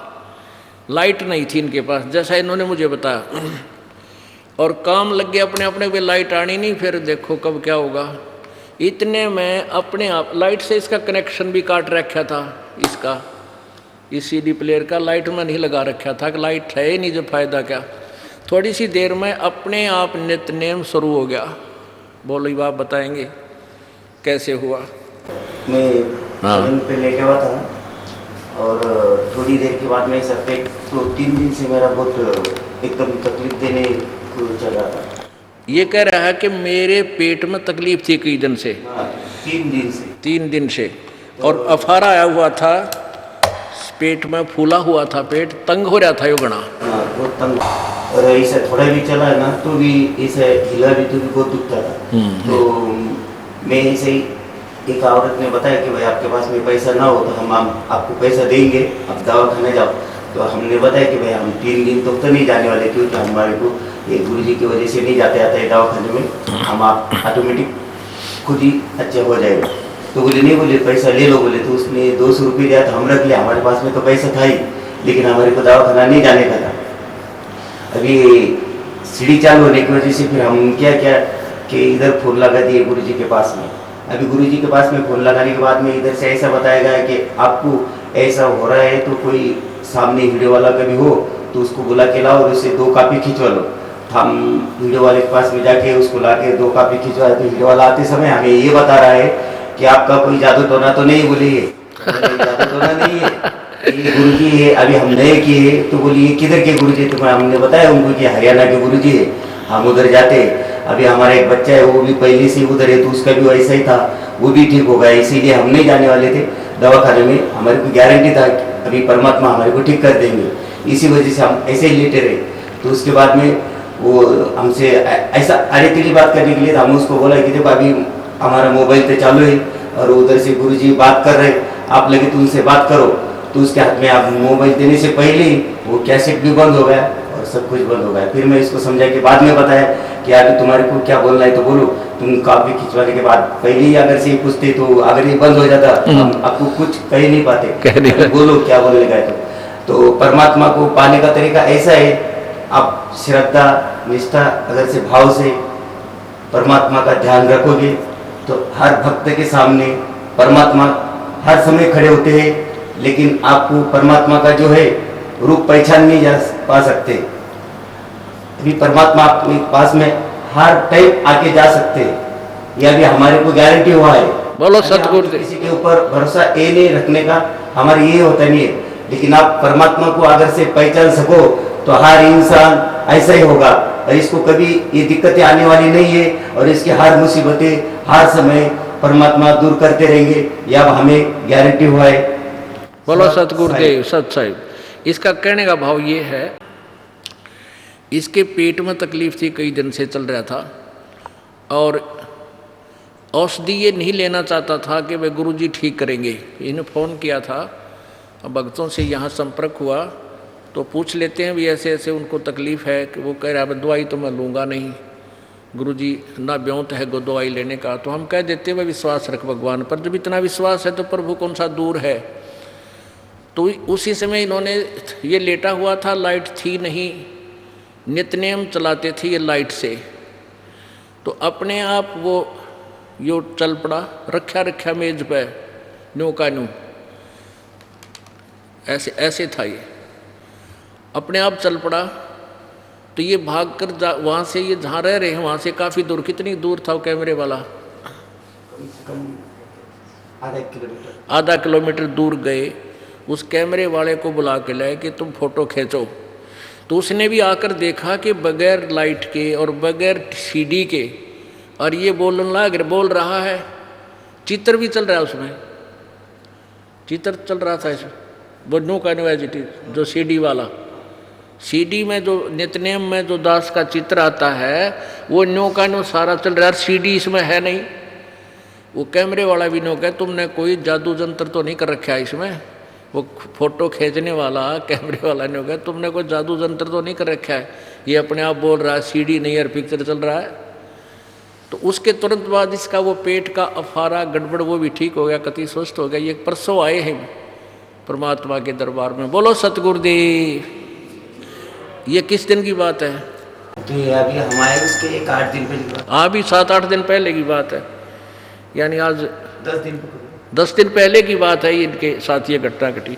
लाइट नहीं थी इनके पास, जैसा इन्होंने मुझे बताया। और काम लग गया अपने अपने पे, लाइट आनी नहीं, फिर देखो कब क्या होगा। इतने में अपने आप लाइट से इसका कनेक्शन भी काट रखा था, इसका इस सीडी प्लेयर का लाइट में नहीं लगा रखा था कि लाइट है ही नहीं, जो फायदा क्या। थोड़ी सी देर में अपने आप नित्यनेम शुरू हो गया। बोलो ये बात बताएंगे कैसे हुआ। मैं पे लेके हुआ था और थोड़ी देर के बाद में सर तो 3 दिन से मेरा बहुत एकदम तकलीफ देने को चल रहा था। ये कह रहा है कि मेरे पेट में तकलीफ थी कई दिन से। 3 दिन से। 3 दिन से। और अफारा आया हुआ था, पेट में फूला हुआ था, पेट तंग हो रहा था यो घना। हाँ बहुत तंग, और ऐसा थोड़ा भी चला है ना तो भी ऐसा हिला भी तो भी बहुत दुखता था। तो मैं ऐसे ही एक औरत ने बताया कि भाई आपके पास में पैसा ना हो तो हम आपको पैसा देंगे, आप दवा खाने जाओ। तो हमने बताया कि भाई हम 3 दिन तक तो नहीं जाने वाले, क्योंकि हमारे को ये गुरुजी की वजह से नहीं जाते आता है दवा खाने में, हम आप ऑटोमेटिक खुद ही अच्छा हो जाएगा। तो बोले नहीं, बोले पैसा ले लो, बोले तो उसने 200 रुपये दिया तो हम रख लिया, हमारे पास में तो पैसा था ही, लेकिन हमारे को दवाखाना नहीं जाने का था। अभी सीढ़ी चालू होने की वजह से फिर हम क्या किया कि इधर फोन लगा दिए गुरुजी के पास में। अभी गुरुजी के पास में फ़ोन लगाने के बाद में इधर से ऐसा बताया गया कि आपको ऐसा हो रहा है तो कोई सामने वीडियो वाला कभी हो तो उसको बुला के लाओ और उससे 2 कॉपी खिंचवा लो। हम वीडियो वाले के पास में जाके उसको ला के 2 कॉपी खिंचवाए तो वीडियो वाला आते समय हमें ये बता रहा है कि आपका कोई जादू टोना तो नहीं, बोलिए जादू टोना नहीं है, ये गुरुजी है। अभी हम नए किए तो बोलिए किधर के गुरुजी? तो हमने बताया उनको कि हरियाणा के गुरुजी है, हम उधर जाते। अभी हमारा एक बच्चा है वो भी पहले से उधर है तो उसका भी वैसा ही था, वो भी ठीक हो गया। इसीलिए हम नहीं जाने वाले थे दवाखाने में, हमारे को गारंटी था कि अभी परमात्मा हमारे को ठीक कर देंगे। इसी वजह से हम ऐसे ही लेटे रहे। तो उसके बाद में वो हमसे ऐसा अड़ेतली बात करने के लिए हम उसको बोला कि देखो अभी हमारा मोबाइल तो चालू है और उधर से गुरुजी बात कर रहे, आप लगे तो उनसे बात करो। तो उसके हाथ में आप मोबाइल देने से पहले ही वो कैसेट भी बंद हो गया और सब कुछ बंद हो गया। फिर मैं इसको समझा के बाद में बताया कि अभी तुम्हारे को क्या बोलना है तो बोलो। तुम कॉपी खिंचवाने के बाद पहले ही अगर से पूछते तो अगर ये बंद हो जाता हम आपको कुछ कह ही नहीं पाते, बोलो क्या बोलने का है। तो परमात्मा को पाने का तरीका ऐसा है, आप श्रद्धा निष्ठा अगर से भाव से परमात्मा का ध्यान रखोगे तो हर भक्त के सामने परमात्मा हर समय खड़े होते हैं, लेकिन आपको परमात्मा का जो है रूप पहचान नहीं जा पा सकते। अभी परमात्मा आपके पास में हर टाइम आके जा सकते हैं, यह भी हमारे को गारंटी हुआ है। बोलो सतगुरु देव। किसी के ऊपर भरोसा ये नहीं रखने का, हमारे ये होता नहीं है, लेकिन आप परमात्मा को अगर से पहचान सको तो हर इंसान ऐसा ही होगा और इसको कभी ये दिक्कतें आने वाली नहीं है और इसकी हर मुसीबतें हर समय परमात्मा दूर करते रहेंगे, यह हमें गारंटी हुआ है। बोलो सतगुरुदेव सत साहिब। इसका कहने का भाव ये है, इसके पेट में तकलीफ थी, कई दिन से चल रहा था और औषधि ये नहीं लेना चाहता था कि वे गुरुजी ठीक करेंगे। इन्हें फ़ोन किया था, अब भक्तों से यहाँ संपर्क हुआ तो पूछ लेते हैं भी ऐसे ऐसे उनको तकलीफ़ है कि वो कह रहा है दवाई तो मैं लूँगा नहीं गुरुजी, ना ब्योंत है गो दवाई लेने का। तो हम कह देते हैं विश्वास रख भगवान पर, जब इतना विश्वास है तो प्रभु कौन सा दूर है। तो उसी समय इन्होंने ये लेटा हुआ था, लाइट थी नहीं, नित्यनेम चलाते थे ये लाइट से, तो अपने आप वो यो चल पड़ा, रखा मेज पे न्यू का न्यू, ऐसे ऐसे था ये, अपने आप चल पड़ा। तो ये भाग कर वहाँ से, ये जहाँ रह रहे हैं वहाँ से काफ़ी दूर, कितनी दूर था वो कैमरे वाला? आधा किलोमीटर दूर गए। उस कैमरे वाले को बुला के लाए कि तुम फोटो खींचो। तो उसने भी आकर देखा कि बगैर लाइट के और बगैर सीडी के, और ये बोल रहा है, चित्र भी चल रहा है उसमें, चित्र चल रहा था इसमें, वो नो कैनवाजिटी जो सीडी वाला, सीडी में जो नित्यनेम में जो दास का चित्र आता है वो न्यो का न्यो सारा चल रहा है, सीडी इसमें है नहीं। वो कैमरे वाला भी नो कहे तुमने कोई जादू जंत्र तो नहीं कर रखा है इसमें। वो फोटो खींचने वाला कैमरे वाला ने कहा तुमने कोई जादू जंत्र तो नहीं कर रखा है, ये अपने आप बोल रहा है सीडी नहीं यार पिक्चर चल रहा है। तो उसके तुरंत बाद इसका वो पेट का अफारा गड़बड़ वो भी ठीक हो गया, कति स्वस्थ हो गया। ये परसों आए हैं परमात्मा के दरबार में। बोलो सतगुरुदेव। ये किस दिन की बात है? तो ये अभी हमारे उसके 8 दिन पहले की बात। हाँ भी 7-8 दिन पहले की बात है, यानी आज 10 दिन पहले की बात है इनके साथ ये घटना घटी।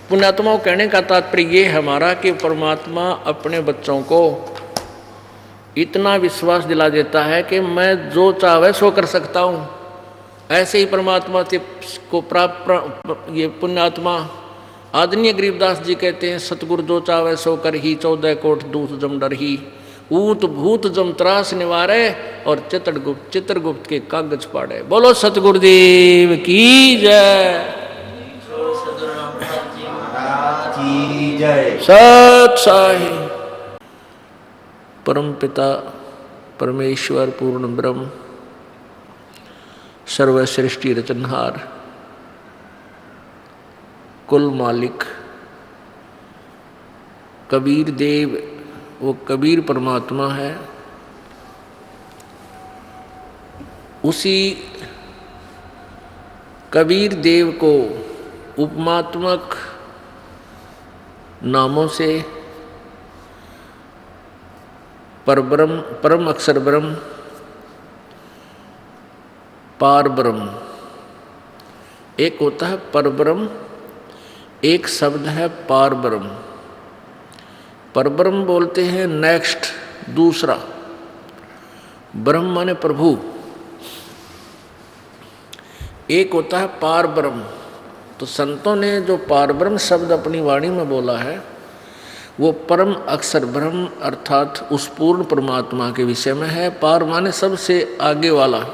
पुण्यात्माओं कहने का तात्पर्य ये है हमारा कि परमात्मा अपने बच्चों को इतना विश्वास दिला देता है कि मैं जो चाहे सो कर सकता हूँ। ऐसे ही परमात्मा से को प्राप्त ये पुण्यात्मा आदरणीय गरीबदास जी कहते हैं सतगुरु जो चाहे सो कर ही 14 कोट दूत जम डर ही ऊत भूत जम त्रास निवारे और चित्रगुप्त के कागज पाड़े। बोलो सतगुरुदेव की जय। सत साहिब। परम पिता परमेश्वर पूर्ण ब्रह्म सर्व सृष्टि रचनहार कुल मालिक कबीर देव, वो कबीर परमात्मा है। उसी कबीर देव को उपमात्मक नामों से परब्रह्म, परम अक्षर ब्रह्म, पार ब्रह्म। एक होता है परब्रह्म, एक शब्द है पार ब्रह्म। परब्रह्म बोलते हैं नेक्स्ट, दूसरा। ब्रह्म माने प्रभु। एक होता है पार ब्रह्म। तो संतों ने जो पार ब्रह्म शब्द अपनी वाणी में बोला है वो परम अक्षर ब्रह्म अर्थात उस पूर्ण परमात्मा के विषय में है। पार माने सबसे आगे वाला,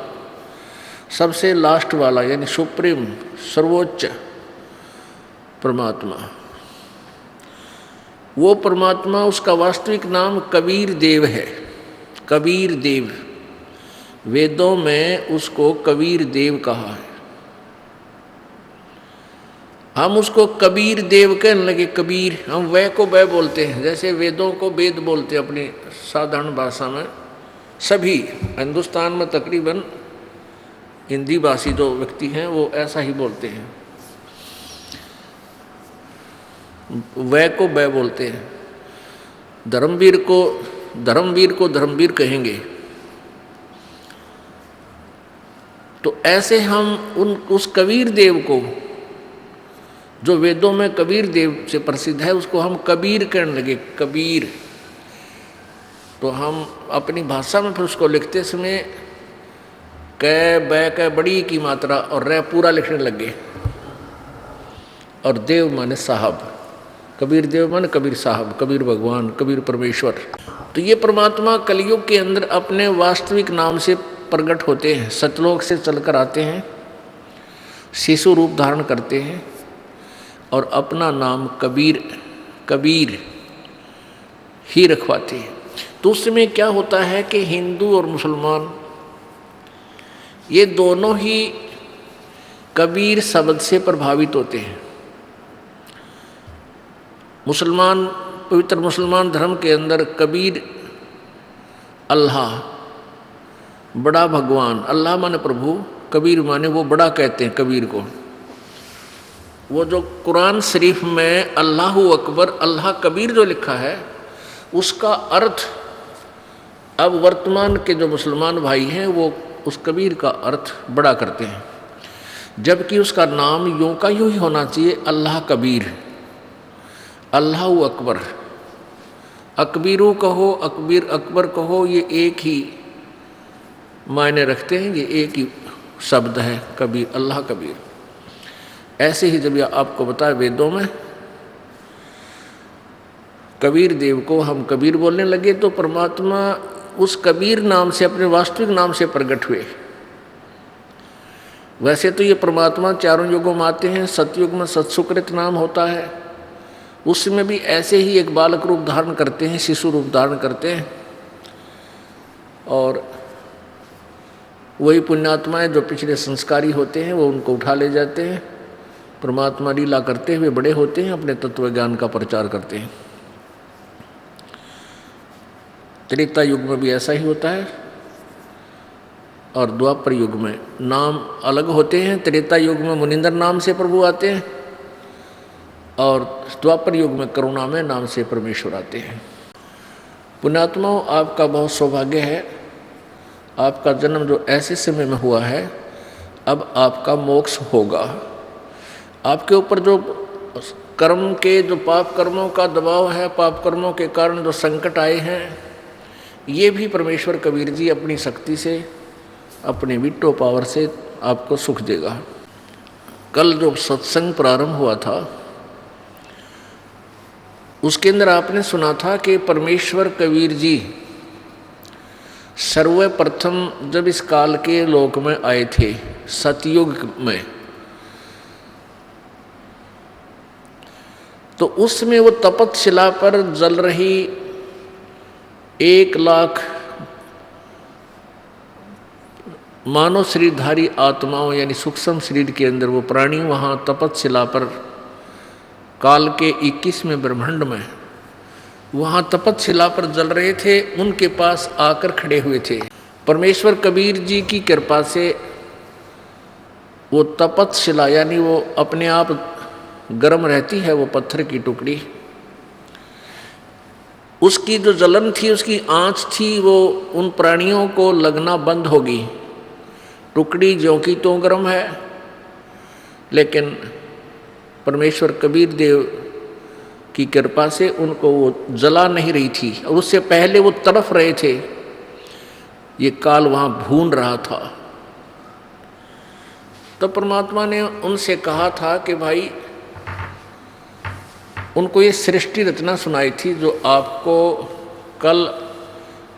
सबसे लास्ट वाला, यानी सुप्रीम, सर्वोच्च परमात्मा। वो परमात्मा, उसका वास्तविक नाम कबीर देव है। कबीर देव, वेदों में उसको कबीर देव कहा है। हम उसको कबीर देव कहने लगे। कबीर, हम वह को वह बोलते हैं, जैसे वेदों को वेद बोलते हैं अपनी साधारण भाषा में। सभी हिंदुस्तान में तकरीबन हिंदी भाषी जो व्यक्ति हैं वो ऐसा ही बोलते हैं, वह को वह बोलते हैं। धर्मवीर को धर्मवीर कहेंगे। तो ऐसे हम उस कबीर देव को, जो वेदों में कबीर देव से प्रसिद्ध है, उसको हम कबीर कहने लगे। कबीर। तो हम अपनी भाषा में फिर उसको लिखते समय कै बै कै बड़ी की मात्रा और रै पूरा लिखने लगे। और देव माने साहब। कबीर देव माने कबीर साहब, कबीर भगवान, कबीर परमेश्वर। तो ये परमात्मा कलयुग के अंदर अपने वास्तविक नाम से प्रकट होते हैं। सतलोक से चलकर आते हैं, शिशु रूप धारण करते हैं और अपना नाम कबीर ही रखवाते हैं। तो उसमें क्या होता है कि हिंदू और मुसलमान ये दोनों ही कबीर शब्द से प्रभावित होते हैं। मुसलमान, पवित्र मुसलमान धर्म के अंदर कबीर अल्लाह, बड़ा भगवान। अल्लाह माने प्रभु, कबीर माने वो बड़ा कहते हैं कबीर को। वो जो कुरान शरीफ में अल्लाहु अकबर, अल्लाह कबीर जो लिखा है, उसका अर्थ अब वर्तमान के जो मुसलमान भाई हैं वो उस कबीर का अर्थ बड़ा करते हैं, जबकि उसका नाम यूं का यूं ही होना चाहिए, अल्लाह कबीर, अल्लाहु अकबर। अकबीरू कहो, अकबर कहो, ये एक ही मायने रखते हैं, ये एक ही शब्द है कबीर, अल्लाह कबीर। ऐसे ही जब आपको बताया वेदों में कबीर देव को हम कबीर बोलने लगे तो परमात्मा उस कबीर नाम से, अपने वास्तविक नाम से प्रकट हुए। वैसे तो ये परमात्मा चारों युगों में आते हैं। सतयुग में सत्सुकृत नाम होता है, उसमें भी ऐसे ही एक बालक रूप धारण करते हैं, शिशु रूप धारण करते हैं। और वही पुण्यात्माएं जो पिछले संस्कारी होते हैं वो उनको उठा ले जाते हैं, परमात्मा लीला करते हुए बड़े होते हैं, अपने तत्व ज्ञान का प्रचार करते हैं। त्रेता युग में भी ऐसा ही होता है और द्वापर युग में नाम अलग होते हैं। त्रेता युग में मुनिंदर नाम से प्रभु आते हैं और द्वापर युग में करुणा में नाम से परमेश्वर आते हैं। पुण्यात्माओं, आपका बहुत सौभाग्य है, आपका जन्म जो ऐसे समय में हुआ है, अब आपका मोक्ष होगा। आपके ऊपर जो कर्म के, जो पाप कर्मों का दबाव है, पाप कर्मों के कारण जो संकट आए हैं, ये भी परमेश्वर कबीर जी अपनी शक्ति से, अपने विट्टो पावर से आपको सुख देगा। कल जो सत्संग प्रारंभ हुआ था उसके अंदर आपने सुना था कि परमेश्वर कबीर जी सर्वप्रथम जब इस काल के लोक में आए थे, सतयुग में, तो उसमें वो तपतशिला पर जल रही 1 लाख मानव शरीरधारी आत्माओं, यानी सूक्ष्म शरीर के अंदर वो प्राणी वहाँ तपतशिला पर काल के 21वें ब्रह्मांड में वहाँ तपतशिला पर जल रहे थे, उनके पास आकर खड़े हुए थे। परमेश्वर कबीर जी की कृपा से वो तपतशिला, यानी वो अपने आप गर्म रहती है वो पत्थर की टुकड़ी, उसकी जो जलन थी, उसकी आँच थी, वो उन प्राणियों को लगना बंद होगी। टुकड़ी ज्यों की त्यों गर्म है, लेकिन परमेश्वर कबीर देव की कृपा से उनको वो जला नहीं रही थी, और उससे पहले वो तड़फ रहे थे। ये काल वहाँ भून रहा था। तो परमात्मा ने उनसे कहा था कि भाई, उनको ये सृष्टि रचना सुनाई थी जो आपको कल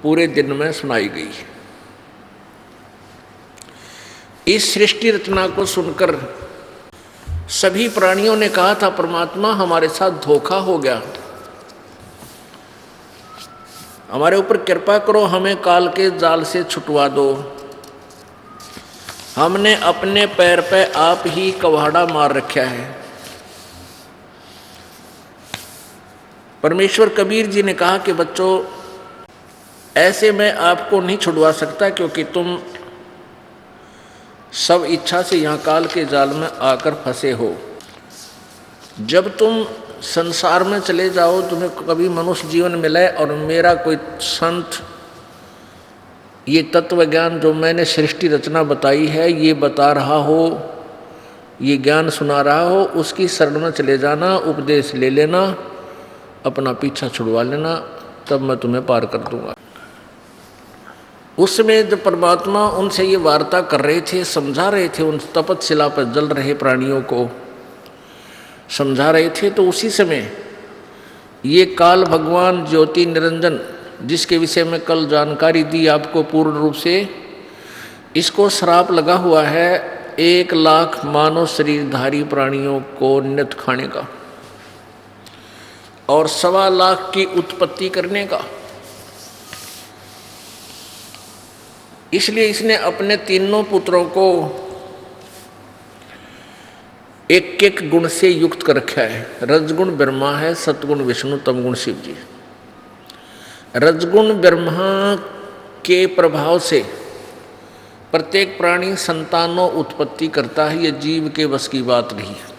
पूरे दिन में सुनाई गई। इस सृष्टि रचना को सुनकर सभी प्राणियों ने कहा था, परमात्मा हमारे साथ धोखा हो गया, हमारे ऊपर कृपा करो, हमें काल के जाल से छुटवा दो। हमने अपने पैर पे आप ही कवाड़ा मार रखा है। परमेश्वर कबीर जी ने कहा कि बच्चों, ऐसे मैं आपको नहीं छुड़वा सकता, क्योंकि तुम सब इच्छा से यहाँ काल के जाल में आकर फंसे हो। जब तुम संसार में चले जाओ, तुम्हें कभी मनुष्य जीवन मिले और मेरा कोई संत ये तत्व ज्ञान जो मैंने सृष्टि रचना बताई है ये बता रहा हो, ये ज्ञान सुना रहा हो, उसकी शरण में चले जाना, उपदेश ले लेना, अपना पीछा छुड़वा लेना, तब मैं तुम्हें पार कर दूंगा। उसमें जब परमात्मा उनसे ये वार्ता कर रहे थे, समझा रहे थे, उन तपतशिला पर जल रहे प्राणियों को समझा रहे थे, तो उसी समय ये काल भगवान ज्योति निरंजन, जिसके विषय में कल जानकारी दी आपको पूर्ण रूप से, इसको श्राप लगा हुआ है 1 लाख मानव शरीरधारी प्राणियों को नित खाने का और 1.25 लाख की उत्पत्ति करने का। इसलिए इसने अपने तीनों पुत्रों को एक एक गुण से युक्त कर रखा है। रजगुण ब्रह्मा है, सतगुण विष्णु, तमगुण शिव जी। रजगुण ब्रह्मा के प्रभाव से प्रत्येक प्राणी संतानों उत्पत्ति करता है, ये जीव के बस की बात नहीं है।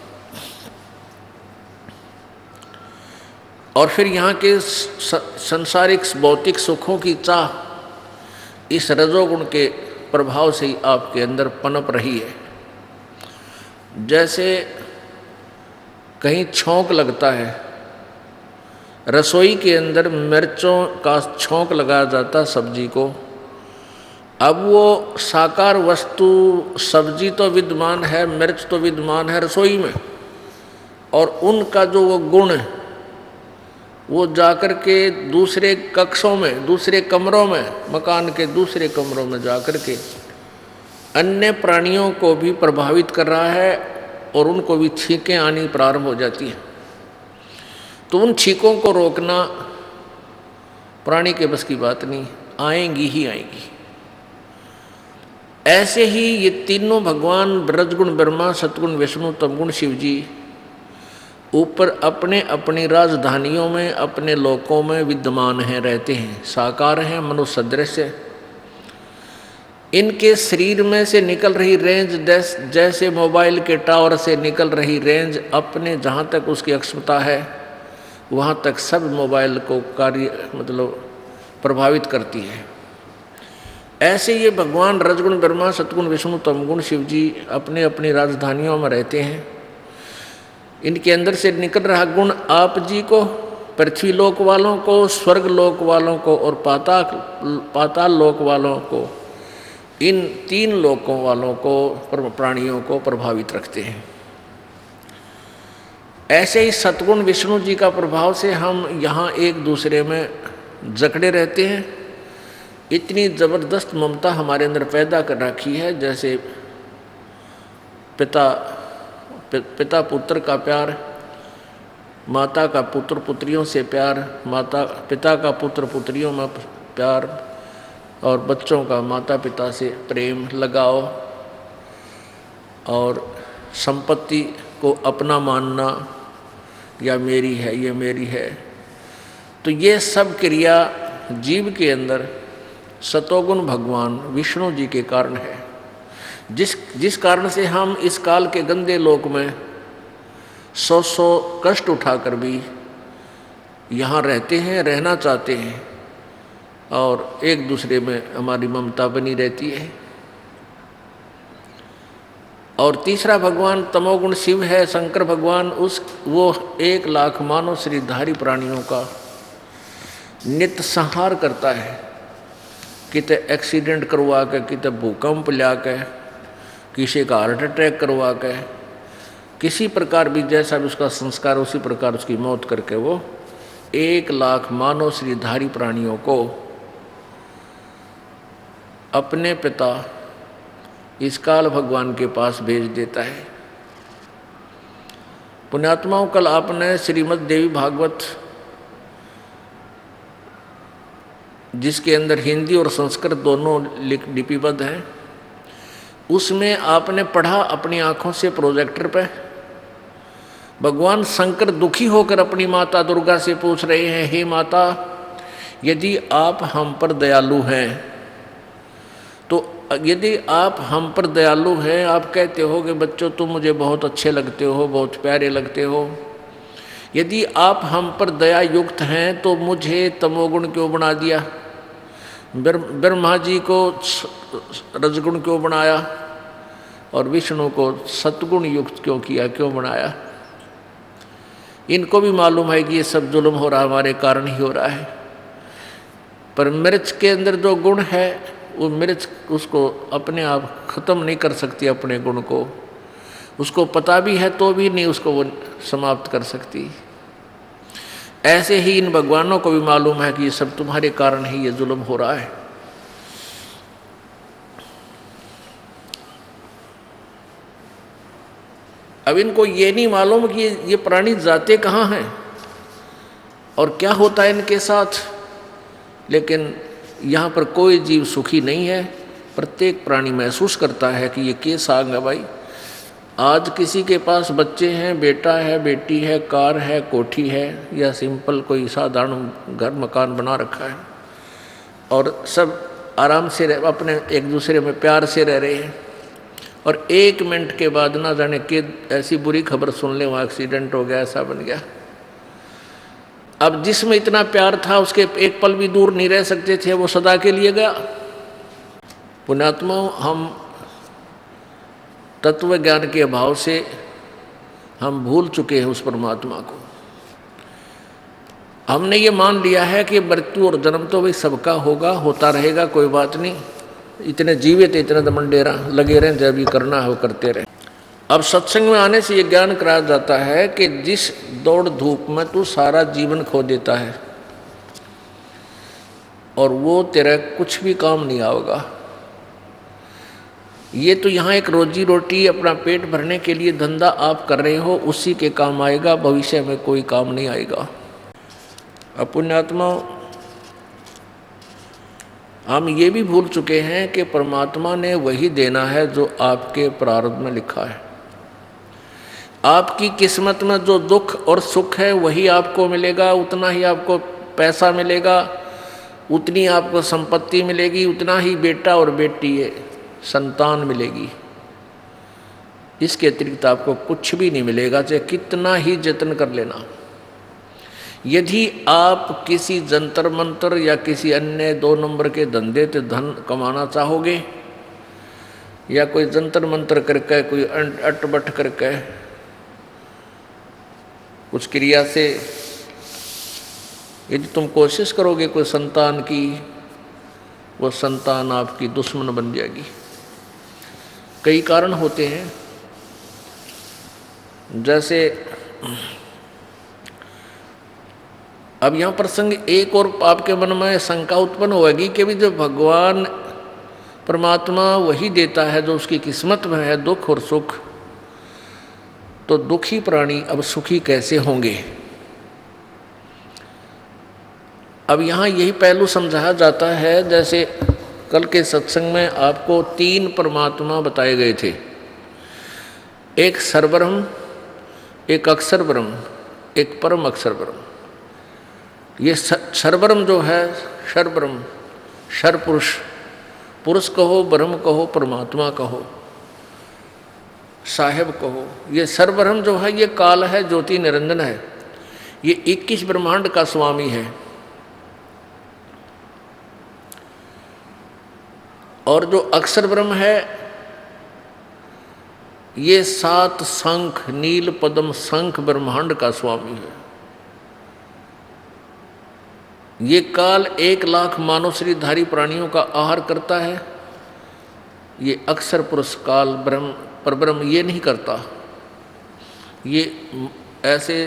और फिर यहाँ के संसारिक भौतिक सुखों की चाह इस रजोगुण के प्रभाव से ही आपके अंदर पनप रही है। जैसे कहीं छौंक लगता है, रसोई के अंदर मिर्चों का छौंक लगाया जाता सब्जी को। अब वो साकार वस्तु, सब्जी तो विद्यमान है, मिर्च तो विद्यमान है रसोई में, और उनका जो वो गुण वो जाकर के दूसरे कक्षों में, दूसरे कमरों में, मकान के दूसरे कमरों में जाकर के अन्य प्राणियों को भी प्रभावित कर रहा है और उनको भी छींकें आनी प्रारंभ हो जाती हैं। तो उन छींकों को रोकना प्राणी के बस की बात नहीं, आएंगी ही आएंगी। ऐसे ही ये तीनों भगवान रजगुण ब्रह्मा, सतगुण विष्णु, तमगुण शिव जी ऊपर अपने अपनी राजधानियों में, अपने लोकों में विद्यमान हैं, रहते हैं, साकार हैं, मनुष्य सदृश है। इनके शरीर में से निकल रही रेंज जैसे मोबाइल के टावर से निकल रही रेंज अपने जहाँ तक उसकी अक्षमता है वहाँ तक सब मोबाइल को प्रभावित करती है। ऐसे ये भगवान रजगुण ब्रह्मा, सतगुण विष्णु, तमगुण शिव जी अपने अपनी राजधानियों में रहते हैं। इनके अंदर से निकल रहा गुण आप जी को, पृथ्वी लोक वालों को, स्वर्ग लोक वालों को और पाताल लोक वालों को, इन 3 लोकों वालों को, प्राणियों को प्रभावित रखते हैं। ऐसे ही सतगुण विष्णु जी का प्रभाव से हम यहाँ एक दूसरे में जकड़े रहते हैं। इतनी ज़बरदस्त ममता हमारे अंदर पैदा कर रखी है, जैसे पिता पुत्र का प्यार, माता का पुत्र पुत्रियों से प्यार, पिता का पुत्र पुत्रियों में प्यार, और बच्चों का माता पिता से प्रेम, लगाव, और संपत्ति को अपना मानना, या मेरी है, ये मेरी है। तो ये सब क्रिया जीव के अंदर सतोगुण भगवान विष्णु जी के कारण है, जिस कारण से हम इस काल के गंदे लोक में 100 कष्ट उठाकर भी यहाँ रहते हैं, रहना चाहते हैं और एक दूसरे में हमारी ममता बनी रहती है। और तीसरा भगवान तमोगुण शिव है, शंकर भगवान, वो 1 लाख मानव शरीरधारी प्राणियों का नित्य संहार करता है। किते एक्सीडेंट करवा के, किते भूकंप ला के, किसी का हार्ट अटैक करवा के, किसी प्रकार भी जैसा भी उसका संस्कार उसी प्रकार उसकी मौत करके वो 1 लाख मानव शरीरधारी प्राणियों को अपने पिता इस काल भगवान के पास भेज देता है। पुण्यात्माओं, कल आपने श्रीमद् देवी भागवत, जिसके अंदर हिंदी और संस्कृत दोनों लिपिबद्ध हैं, उसमें आपने पढ़ा अपनी आंखों से प्रोजेक्टर पे, भगवान शंकर दुखी होकर अपनी माता दुर्गा से पूछ रहे हैं, हे माता, यदि आप हम पर दयालु हैं, तो यदि आप हम पर दयालु हैं, आप कहते हो कि बच्चों तुम मुझे बहुत अच्छे लगते हो, बहुत प्यारे लगते हो, यदि आप हम पर दया युक्त हैं तो मुझे तमोगुण क्यों बना दिया? ब्रह्मा जी को रजगुण क्यों बनाया और विष्णु को सतगुण युक्त क्यों किया, क्यों बनाया? इनको भी मालूम है कि ये सब जुल्म हो रहा हमारे कारण ही हो रहा है। पर मिर्च के अंदर जो गुण है, वो मिर्च उसको अपने आप ख़त्म नहीं कर सकती, अपने गुण को। उसको पता भी है तो भी नहीं उसको वो समाप्त कर सकती। ऐसे ही इन भगवानों को भी मालूम है कि ये सब तुम्हारे कारण ही ये जुल्म हो रहा है। अब इनको ये नहीं मालूम कि ये प्राणी जाते कहाँ हैं और क्या होता है इनके साथ। लेकिन यहाँ पर कोई जीव सुखी नहीं है। प्रत्येक प्राणी महसूस करता है कि ये केस आ गया भाई। आज किसी के पास बच्चे हैं, बेटा है, बेटी है, कार है, कोठी है, या सिंपल कोई साधारण घर मकान बना रखा है और सब आराम से अपने एक दूसरे में प्यार से रह रहे हैं, और 1 मिनट के बाद ना जाने कि ऐसी बुरी खबर सुन ले, वहाँ एक्सीडेंट हो गया, ऐसा बन गया। अब जिसमें इतना प्यार था उसके एक पल भी दूर नहीं रह सकते थे, वो सदा के लिए गया। पुण्यात्माओं, हम तत्व ज्ञान के अभाव से हम भूल चुके हैं उस परमात्मा को। हमने ये मान लिया है कि मृत्यु और जन्म तो भाई सबका होगा, होता रहेगा, कोई बात नहीं, इतने जीवित इतने दमंडेरा लगे रहें, जब भी करना है वो करते रहें। अब सत्संग में आने से ये ज्ञान कराया जाता है कि जिस दौड़ धूप में तू सारा जीवन खो देता है और वो तेरा कुछ भी काम नहीं आएगा। ये तो यहाँ एक रोजी रोटी अपना पेट भरने के लिए धंधा आप कर रहे हो, उसी के काम आएगा, भविष्य में कोई काम नहीं आएगा। अब पुण्यात्मा, हम ये भी भूल चुके हैं कि परमात्मा ने वही देना है जो आपके प्रारब्ध में लिखा है। आपकी किस्मत में जो दुख और सुख है वही आपको मिलेगा, उतना ही आपको पैसा मिलेगा, उतनी आपको संपत्ति मिलेगी, उतना ही बेटा और बेटी संतान मिलेगी। इसके अतिरिक्त आपको कुछ भी नहीं मिलेगा, चाहे कितना ही जतन कर लेना। यदि आप किसी जंतर मंतर या किसी अन्य 2 नंबर के धंधे से धन कमाना चाहोगे, या कोई जंतर मंतर करके, कोई अटबट करके, कुछ क्रिया से यदि तुम कोशिश करोगे कोई संतान की, वो संतान आपकी दुश्मन बन जाएगी। कई कारण होते हैं, जैसे अब यहाँ प्रसंग एक और आपके मन में शंका उत्पन्न होगी कि भी जो भगवान परमात्मा वही देता है जो उसकी किस्मत में है, दुख और सुख, तो दुखी प्राणी अब सुखी कैसे होंगे। अब यहाँ यही पहलू समझाया जाता है। जैसे कल के सत्संग में आपको 3 परमात्मा बताए गए थे, एक सर्वब्रह्म, एक अक्षर ब्रह्म, एक परम अक्षर ब्रह्म। ये सर्वब्रह्म जो है, सर्वब्रह्म, सर्वपुरुष, पुरुष कहो, ब्रह्म कहो, परमात्मा कहो, साहेब कहो, ये सर्वब्रह्म जो है ये काल है, ज्योति निरंजन है। ये 21 ब्रह्मांड का स्वामी है। और जो अक्षर ब्रह्म है ये 7 शंख, नील पद्म शंख ब्रह्मांड का स्वामी है। ये काल 1 लाख मानव शरीरधारी प्राणियों का आहार करता है। ये अक्षर पुरुष काल ब्रह्म परब्रह्म ये नहीं करता। ये ऐसे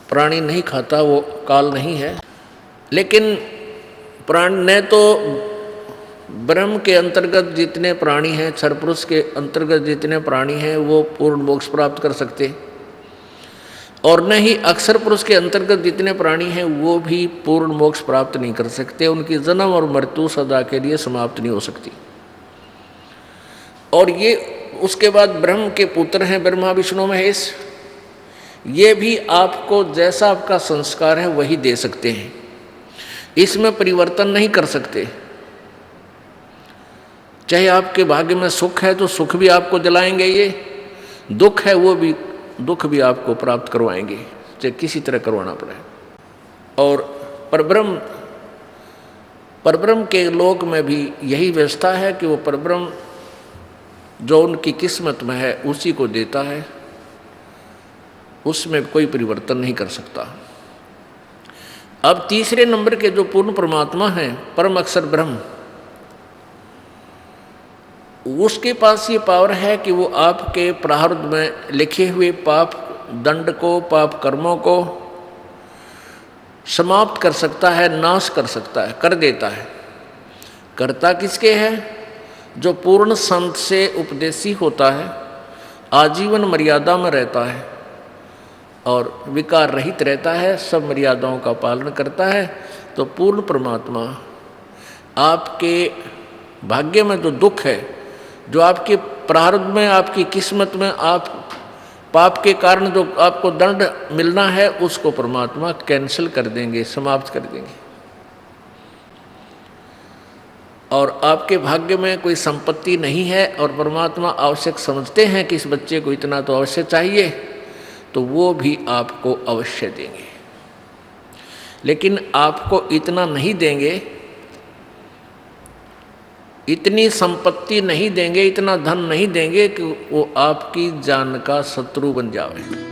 प्राणी नहीं खाता, वो काल नहीं है। लेकिन प्राण ने तो ब्रह्म के अंतर्गत जितने प्राणी हैं, क्षर पुरुष के अंतर्गत जितने प्राणी हैं वो पूर्ण मोक्ष प्राप्त कर सकते, और न ही अक्षर पुरुष के अंतर्गत जितने प्राणी हैं वो भी पूर्ण मोक्ष प्राप्त नहीं कर सकते। उनकी जन्म और मृत्यु सदा के लिए समाप्त नहीं हो सकती। और ये उसके बाद ब्रह्म के पुत्र हैं ब्रह्मा विष्णु महेश। ये भी आपको जैसा आपका संस्कार है वही दे सकते हैं, इसमें परिवर्तन नहीं कर सकते। चाहे आपके भाग्य में सुख है तो सुख भी आपको दिलाएंगे, ये दुख है वो भी दुख भी आपको प्राप्त करवाएंगे, चाहे किसी तरह करवाना पड़े। और परब्रह्म के लोक में भी यही व्यवस्था है कि वो परब्रह्म जो उनकी किस्मत में है उसी को देता है, उसमें कोई परिवर्तन नहीं कर सकता। अब तीसरे नंबर के जो पूर्ण परमात्मा हैं, परम अक्षर ब्रह्म, उसके पास ये पावर है कि वो आपके प्रारब्ध में लिखे हुए पाप दंड को, पाप कर्मों को समाप्त कर सकता है, नाश कर सकता है, कर देता है। करता किसके है? जो पूर्ण संत से उपदेशी होता है, आजीवन मर्यादा में रहता है और विकार रहित रहता है, सब मर्यादाओं का पालन करता है, तो पूर्ण परमात्मा आपके भाग्य में जो दुख है, जो आपके प्रारब्ध में, आपकी किस्मत में आप पाप के कारण जो आपको दंड मिलना है उसको परमात्मा कैंसिल कर देंगे, समाप्त कर देंगे। और आपके भाग्य में कोई संपत्ति नहीं है और परमात्मा आवश्यक समझते हैं कि इस बच्चे को इतना तो अवश्य चाहिए, तो वो भी आपको अवश्य देंगे। लेकिन आपको इतना नहीं देंगे, इतनी संपत्ति नहीं देंगे, इतना धन नहीं देंगे कि वो आपकी जान का शत्रु बन जाए।